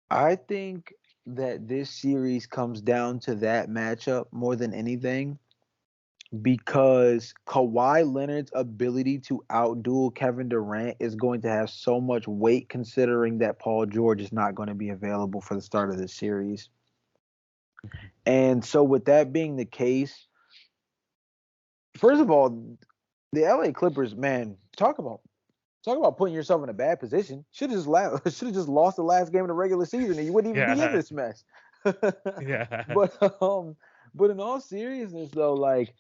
I think that this series comes down to that matchup more than anything because Kawhi Leonard's ability to outduel Kevin Durant is going to have so much weight considering that Paul George is not going to be available for the start of this series. And so with that being the case, first of all, the LA Clippers, man, talk about putting yourself in a bad position. Should have just lost the last game of the regular season and you wouldn't even be in Yeah, this mess. yeah, But in all seriousness though, like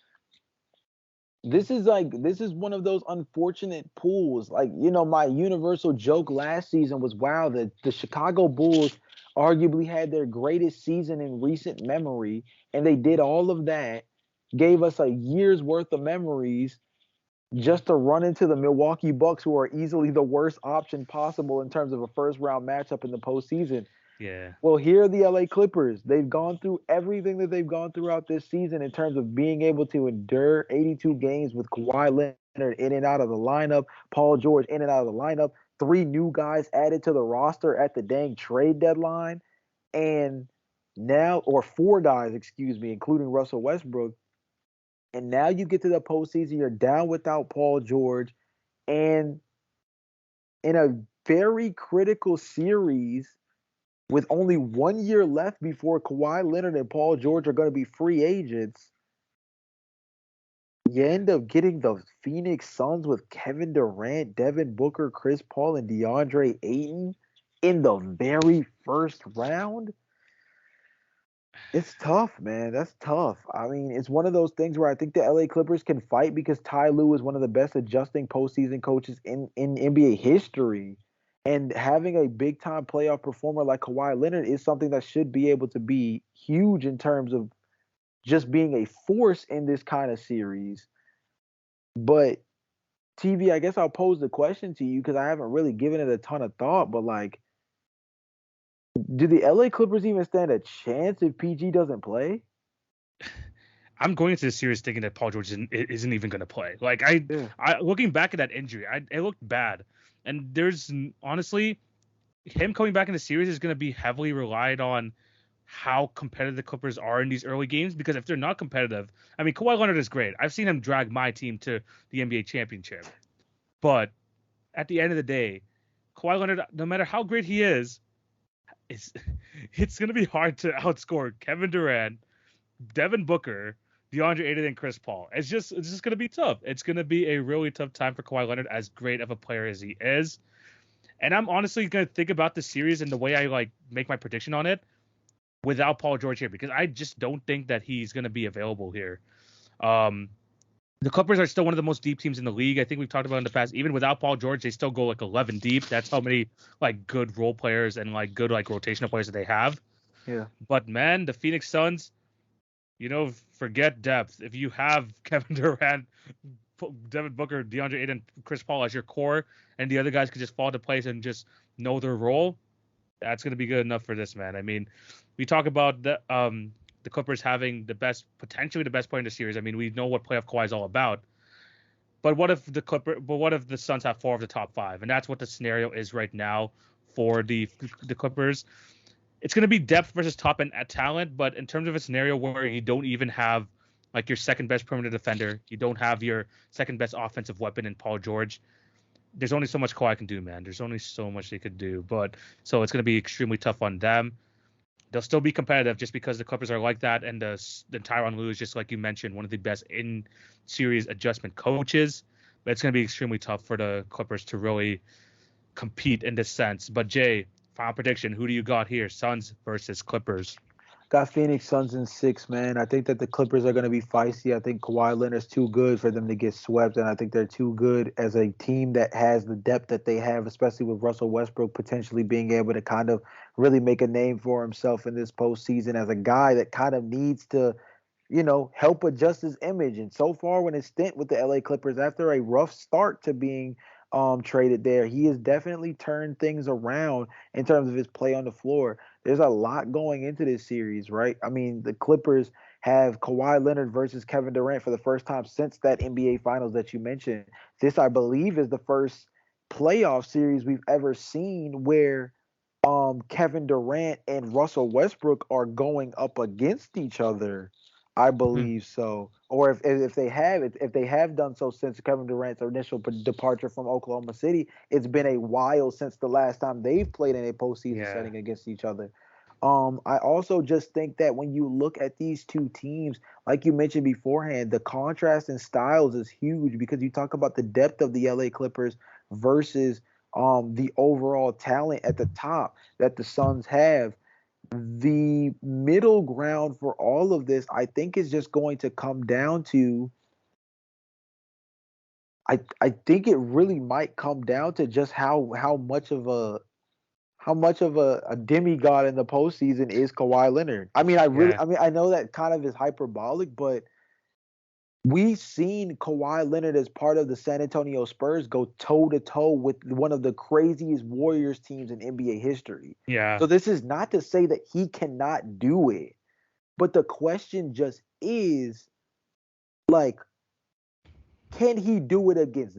this is one of those unfortunate pools. Like, my universal joke last season was, wow, the Chicago Bulls arguably had their greatest season in recent memory, and they did all of that, gave us a year's worth of memories just to run into the Milwaukee Bucks, who are easily the worst option possible in terms of a first round matchup in the postseason. Yeah. Well, here are the LA Clippers. They've gone through everything that they've gone throughout this season in terms of being able to endure 82 games with Kawhi Leonard in and out of the lineup, Paul George in and out of the lineup, three new guys added to the roster at the dang trade deadline, and now, or four guys, excuse me, including Russell Westbrook. And now you get to the postseason, you're down without Paul George, and in a very critical series with only 1 year left before Kawhi Leonard and Paul George are going to be free agents, you end up getting the Phoenix Suns with Kevin Durant, Devin Booker, Chris Paul, and DeAndre Ayton in the very first round. It's tough, man. That's tough. I mean, it's one of those things where I think the LA Clippers can fight because Ty Lue is one of the best adjusting postseason coaches in NBA history. And having a big time playoff performer like Kawhi Leonard is something that should be able to be huge in terms of just being a force in this kind of series. But TV, I guess I'll pose the question to you because I haven't really given it a ton of thought. But like, do the LA Clippers even stand a chance if PG doesn't play? I'm going into the series thinking that Paul George isn't even going to play. Like Yeah. I looking back at that injury, it looked bad. And there's honestly him coming back in the series is going to be heavily relied on how competitive the Clippers are in these early games. Because if they're not competitive, I mean, Kawhi Leonard is great. I've seen him drag my team to the NBA championship. But at the end of the day, Kawhi Leonard, no matter how great he is, it's it's going to be hard to outscore Kevin Durant, Devin Booker, DeAndre Ayton, and Chris Paul. It's just going to be tough. It's going to be a really tough time for Kawhi Leonard, as great of a player as he is. And I'm honestly going to think about the series and the way I like make my prediction on it without Paul George here, because I just don't think that he's going to be available here. Um, the Clippers are still one of the most deep teams in the league. I think we've talked about in the past. Even without Paul George, they still go like 11 deep. That's how many like good role players and like good like rotational players that they have. Yeah. But man, the Phoenix Suns, forget depth. If you have Kevin Durant, Devin Booker, DeAndre Ayton, Chris Paul as your core, and the other guys could just fall into place and just know their role, that's going to be good enough for this, man. I mean, we talk about the Clippers having potentially the best player in the series. I mean, we know what playoff Kawhi is all about. But what if the Suns have four of the top five, and that's what the scenario is right now for the Clippers. It's going to be depth versus top end talent, but in terms of a scenario where you don't even have like your second best perimeter defender, you don't have your second best offensive weapon in Paul George, there's only so much Kawhi can do, man. There's only so much they could do. But so it's going to be extremely tough on them. They'll still be competitive just because the Clippers are like that, and the Tyronn Lue is just like you mentioned, one of the best in series adjustment coaches. But it's going to be extremely tough for the Clippers to really compete in this sense. But Jay, final prediction: who do you got here? Suns versus Clippers. Got Phoenix Suns in 6, man. I think that the Clippers are going to be feisty. I think Kawhi Leonard's too good for them to get swept, and I think they're too good as a team that has the depth that they have, especially with Russell Westbrook potentially being able to kind of really make a name for himself in this postseason as a guy that kind of needs to, help adjust his image. And so far, when his stint with the LA Clippers, after a rough start to being traded there, he has definitely turned things around in terms of his play on the floor. There's a lot going into this series, right? I mean, the Clippers have Kawhi Leonard versus Kevin Durant for the first time since that NBA Finals that you mentioned. This, I believe, is the first playoff series we've ever seen where Kevin Durant and Russell Westbrook are going up against each other. I believe so. Or if they have done so since Kevin Durant's initial departure from Oklahoma City, it's been a while since the last time they've played in a postseason Yeah. setting against each other. I also just think that when you look at these two teams, like you mentioned beforehand, the contrast in styles is huge because you talk about the depth of the LA Clippers versus the overall talent at the top that the Suns have. The middle ground for all of this, I think, is just going to come down to I think it really might come down to just how much of a demigod in the postseason is Kawhi Leonard. I mean, Yeah. I know that kind of is hyperbolic, but we've seen Kawhi Leonard as part of the San Antonio Spurs go toe to toe with one of the craziest Warriors teams in NBA history. Yeah. So this is not to say that he cannot do it, but the question just is like, can he do it against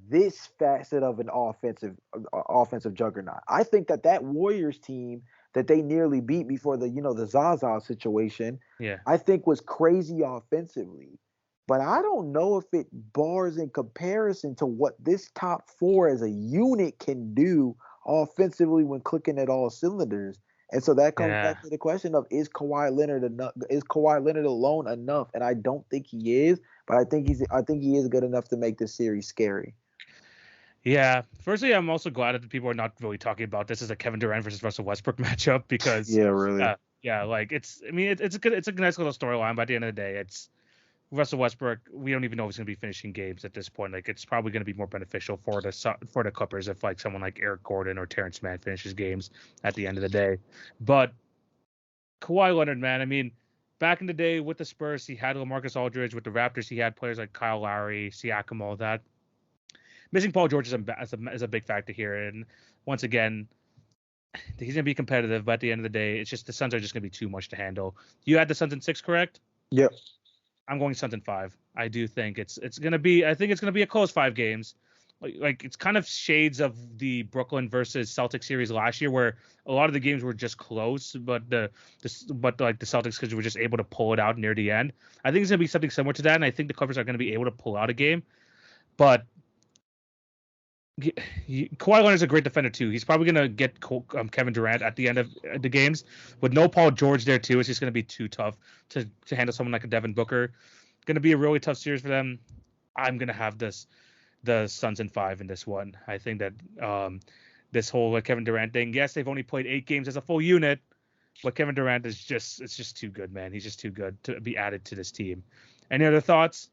this facet of an offensive juggernaut? I think that Warriors team that they nearly beat before the Zaza situation, Yeah. I think was crazy offensively. But I don't know if it bars in comparison to what this top four as a unit can do offensively when clicking at all cylinders. And so that comes Yeah. back to the question of, is Kawhi Leonard enough? Is Kawhi Leonard alone enough? And I don't think he is, but I think he is good enough to make this series scary. Yeah. Firstly, I'm also glad that people are not really talking about this as a Kevin Durant versus Russell Westbrook matchup because, Yeah, really. yeah, like it's a nice little storyline. But at the end of the day, it's Russell Westbrook. We don't even know if he's going to be finishing games at this point. Like, it's probably going to be more beneficial for the Clippers if like someone like Eric Gordon or Terrence Mann finishes games at the end of the day. But Kawhi Leonard, man, I mean, back in the day with the Spurs, he had LaMarcus Aldridge. With the Raptors, he had players like Kyle Lowry, Siakam, all that. Missing Paul George is a big factor here, and once again, he's going to be competitive. But at the end of the day, it's just the Suns are just going to be too much to handle. You had the Suns in 6, correct? Yep. I'm going Suns in 5. I do think it's gonna be. I think it's gonna be a close 5 games. Like it's kind of shades of the Brooklyn versus Celtics series last year, where a lot of the games were just close, but the Celtics because were just able to pull it out near the end. I think it's gonna be something similar to that, and I think the Clippers are gonna be able to pull out a game. But Kawhi Leonard's a great defender too. He's probably gonna get Kevin Durant at the end of the games with no Paul George there too. It's just gonna be too tough to handle someone like a Devin Booker. Going to be a really tough series for them. I'm going to have the Suns in 5 in this one. I think that this whole Kevin Durant thing, yes, they've only played 8 games as a full unit, but Kevin Durant is it's just too good, man. He's just too good to be added to this team. Any other thoughts?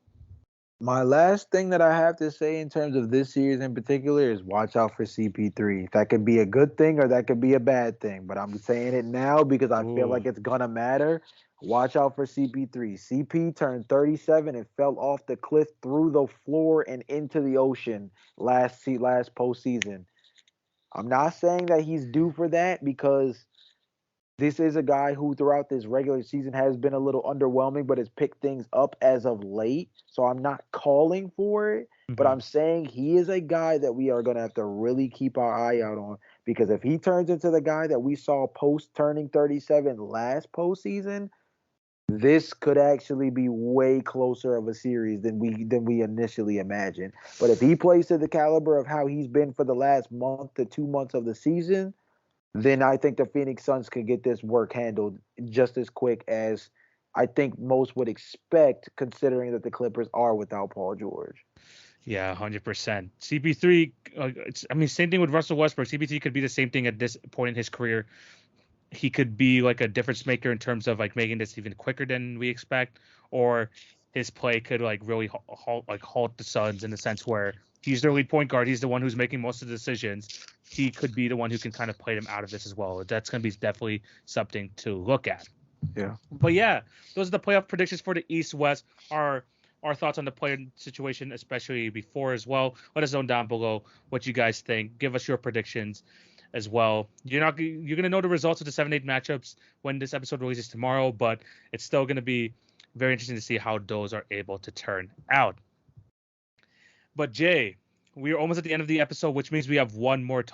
My last thing that I have to say in terms of this series in particular is watch out for CP3. That could be a good thing or that could be a bad thing, but I'm saying it now because I feel like it's gonna matter. Watch out for CP3. CP turned 37 and fell off the cliff through the floor and into the ocean last postseason. I'm not saying that he's due for that because this is a guy who throughout this regular season has been a little underwhelming, but has picked things up as of late. So I'm not calling for it, but Mm-hmm. I'm saying he is a guy that we are going to have to really keep our eye out on, because if he turns into the guy that we saw post turning 37 last postseason, this could actually be way closer of a series than we initially imagined. But if he plays to the caliber of how he's been for the last month to 2 months of the season, then I think the Phoenix Suns could get this work handled just as quick as I think most would expect, considering that the Clippers are without Paul George. Yeah, 100%. CP3, same thing with Russell Westbrook. CP3 could be the same thing at this point in his career. He could be like a difference maker in terms of like making this even quicker than we expect, or his play could like really halt the Suns in the sense where he's their lead point guard. He's the one who's making most of the decisions. He could be the one who can kind of play them out of this as well. That's going to be definitely something to look at. Yeah. But yeah, those are the playoff predictions for the East West. Our thoughts on the player situation, especially before as well. Let us know down below what you guys think. Give us your predictions as well. You're gonna know the results of the 7-8 matchups when this episode releases tomorrow, but it's still gonna be very interesting to see how those are able to turn out. But Jay, we are almost at the end of the episode, which means we have one more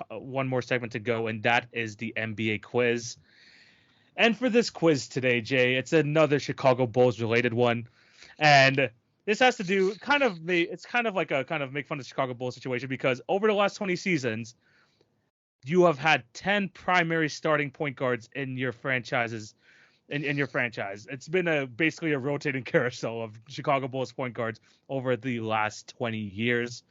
segment to go, and that is the NBA quiz. And for this quiz today, Jay, it's another Chicago Bulls related one, and this has to do it's kind of like a kind of make fun of the Chicago Bulls situation because over the last 20 seasons, you have had 10 primary starting point guards in your franchises. In your franchise, it's been basically a rotating carousel of Chicago Bulls point guards over the last 20 years.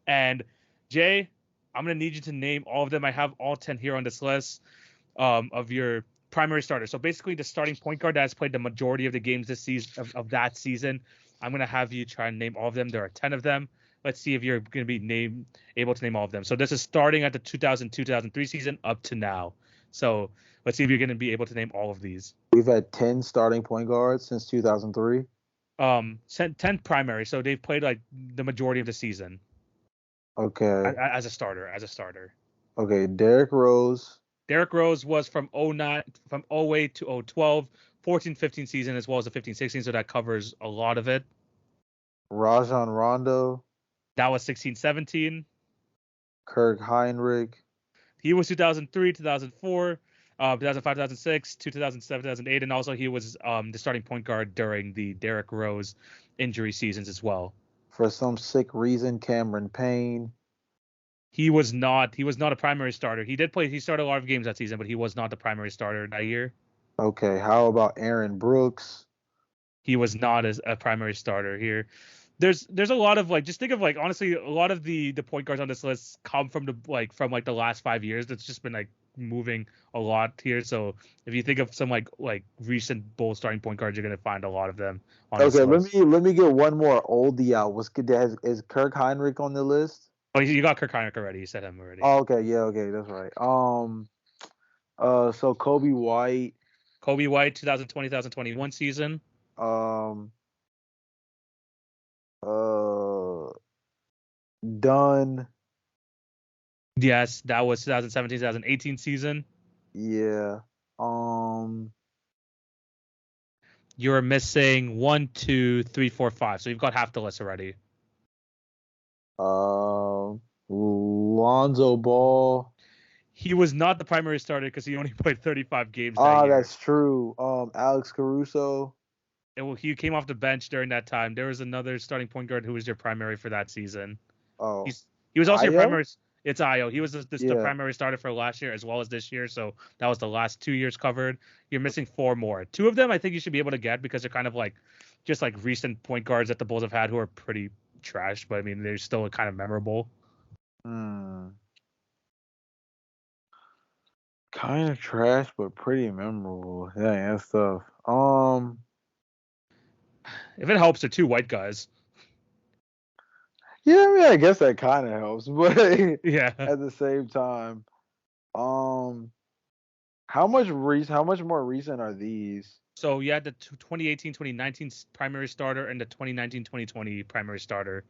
And Jay, I'm gonna need you to name all of them. I have all 10 here on this list of your primary starters. So basically, the starting point guard that has played the majority of the games this season of that season. I'm gonna have you try and name all of them. There are 10 of them. Let's see if you're going to be able to name all of them. So this is starting at the 2002-2003 season up to now. So let's see if you're going to be able to name all of these. We've had 10 starting point guards since 2003. 10 primary, so they've played like the majority of the season Okay. as a starter. As a starter, Okay. Derrick Rose, Derrick Rose was from from 08 to 012, 14-15 season as well as the 15-16, so that covers a lot of it. Rajon Rondo, That was 16-17. Kirk Heinrich. He was 2003, 2004, 2005, 2006, 2007, 2008, and also he was the starting point guard during the Derrick Rose injury seasons as well. For some sick reason, Cameron Payne. He was not a primary starter. He did play. He started a lot of games that season, but he was not the primary starter that year. Okay. How about Aaron Brooks? He was not as a primary starter here. There's a lot of like, just think of like, honestly, a lot of the point guards on this list come from the last 5 years. That's just been like moving a lot here. So if you think of some like recent Bulls starting point guards, you're gonna find a lot of them on this Okay, list. let me get one more oldie out. Is Kirk Heinrich on the list? Oh, you got Kirk Heinrich already. You said him already. Oh, okay, yeah, okay, that's right. So Kobe White, Kobe White, 2020, 2021 season. um, uh, Dunn, Yes, that was 2017, 2018 season. yeah, You're missing 1, 2, 3, 4, 5. So you've got half the list already. Lonzo Ball. He was not the primary starter because he only played 35 games that Ah, year. that's true. Alex Caruso. He came off the bench during that time. There was another starting point guard who was your primary for that season. Oh, He was also your Ayo? primary. It's Io. He was the Yeah. primary starter for last year as well as this year. So that was the last 2 years covered. You're missing 4 more. 2 of them I think you should be able to get because they're kind of like just like recent point guards that the Bulls have had who are pretty trash, but I mean they're still kind of memorable. Kind of trash, but pretty memorable. Yeah, that's tough. If it helps, they're 2 white guys. Yeah, I mean, I guess that kind of helps, but Yeah. at the same time, how much more recent are these? So you had the 2018-2019 primary starter and the 2019-2020 primary starter.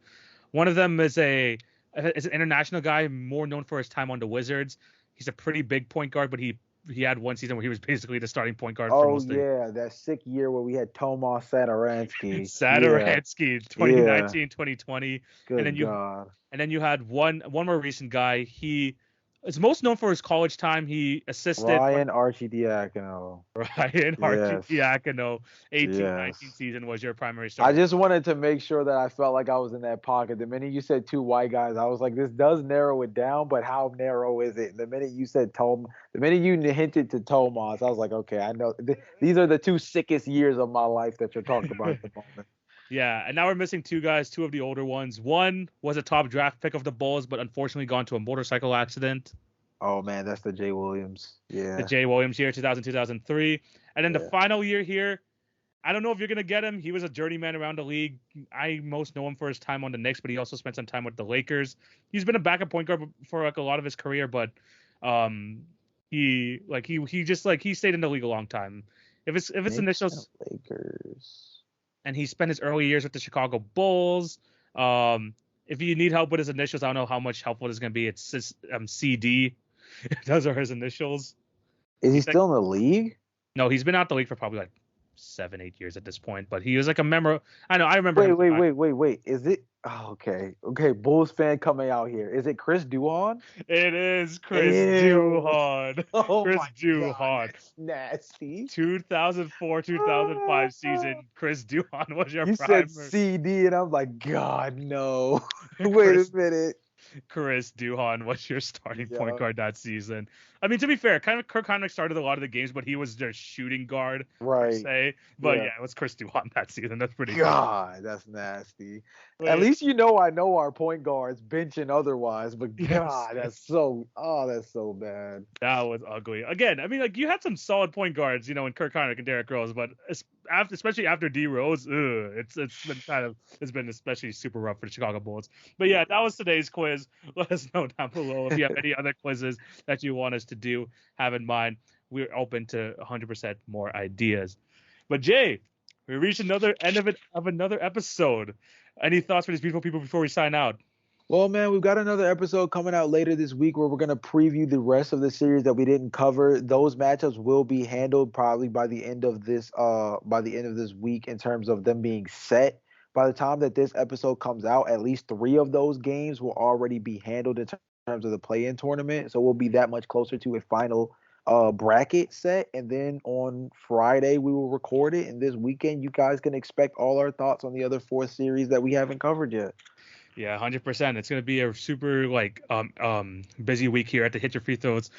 One of them is an international guy, more known for his time on the Wizards. He's a pretty big point guard, but he had one season where he was basically the starting point guard for most of that sick year where we had Tomas Satoransky. Satoransky, 2019, 2020. Good and then God. And then you had one more recent guy. He is most known for his college time. He assisted Ryan Arcidiacono. Arcidiacono, 18-19 season was your primary starter. I just wanted to make sure that I felt like I was in that pocket. The minute you said 2 white guys, I was like, this does narrow it down, but how narrow is it? The minute you said the minute you hinted to Tomas, I was like, okay, I know these are the 2 sickest years of my life that you're talking about at the moment. Yeah, and now we're missing 2 guys, 2 of the older ones. One was a top draft pick of the Bulls, but unfortunately gone to a motorcycle accident. Oh man, that's the Jay Williams. Yeah. The Jay Williams year, 2000, 2003. And then the final year here, I don't know if you're going to get him. He was a journeyman around the league. I most know him for his time on the Knicks, but he also spent some time with the Lakers. He's been a backup point guard for like a lot of his career, but he stayed in the league a long time. If it's initials Lakers. And he spent his early years with the Chicago Bulls. If you need help with his initials, I don't know how much helpful it's going to be. It's CD. Those are his initials. Is he still in the league? No, he's been out the league for probably like 7-8 years at this point. But he was like a member. I know. I remember. Wait. Is it? Oh, okay. Bulls fan coming out here. Is it Chris Duhon? It is Chris Duhon. Oh Chris my Duhon. God, nasty. 2004-2005 season. Chris Duhon was your You primary. said CD, and I'm like, God, no. Wait a minute. Chris Duhon was your starting point guard that season. I mean, to be fair, kind of Kirk Heinrich started a lot of the games, but he was their shooting guard, per se. But yeah, it was Chris Duhon that season. That's pretty God, that's nasty. But at least I know our point guards, bench and otherwise, but God, that's so bad. That was ugly. Again, I mean, like, you had some solid point guards, in Kirk Heinrich and Derrick Rose, but especially after D Rose, it's been especially super rough for the Chicago Bulls. But yeah, that was today's quiz. Let us know down below if you have any other quizzes that you want us to have in mind. We're open to 100% more ideas. But Jay, We reached another end of another episode. Any thoughts for these beautiful people before we sign out? Well, man, we've got another episode coming out later this week where we're going to preview the rest of the series that we didn't cover. Those matchups will be handled probably by the end of this week in terms of them being set. By the time that this episode comes out, at least 3 of those games will already be handled in terms of the play-in tournament. So we'll be that much closer to a final bracket set. And then on Friday, we will record it. And this weekend, you guys can expect all our thoughts on the other 4 series that we haven't covered yet. Yeah, 100%. It's going to be a super busy week here at the Hit Your Free Throws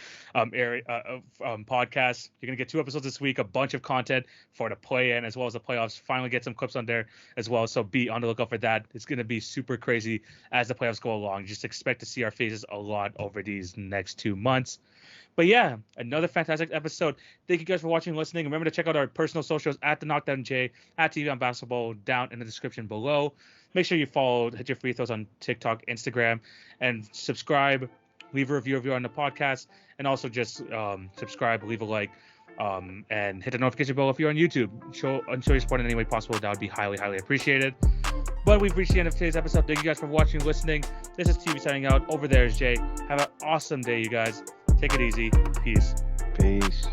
area podcast. You're going to get 2 episodes this week, a bunch of content for the play-in as well as the playoffs. Finally get some clips on there as well, so be on the lookout for that. It's going to be super crazy as the playoffs go along. Just expect to see our faces a lot over these next 2 months. But yeah, another fantastic episode. Thank you guys for watching and listening. Remember to check out our personal socials at the Knockdown J, at TV on Basketball, down in the description below. Make sure you follow Hit Your Free Throws on TikTok, Instagram, and subscribe. Leave a review if you're on the podcast, and also just subscribe, leave a like, and hit the notification bell if you're on YouTube. Show your support in any way possible. That would be highly, highly appreciated. But we've reached the end of today's episode. Thank you guys for watching and listening. This is TV signing out. Over there is Jay. Have an awesome day, you guys. Take it easy. Peace. Peace.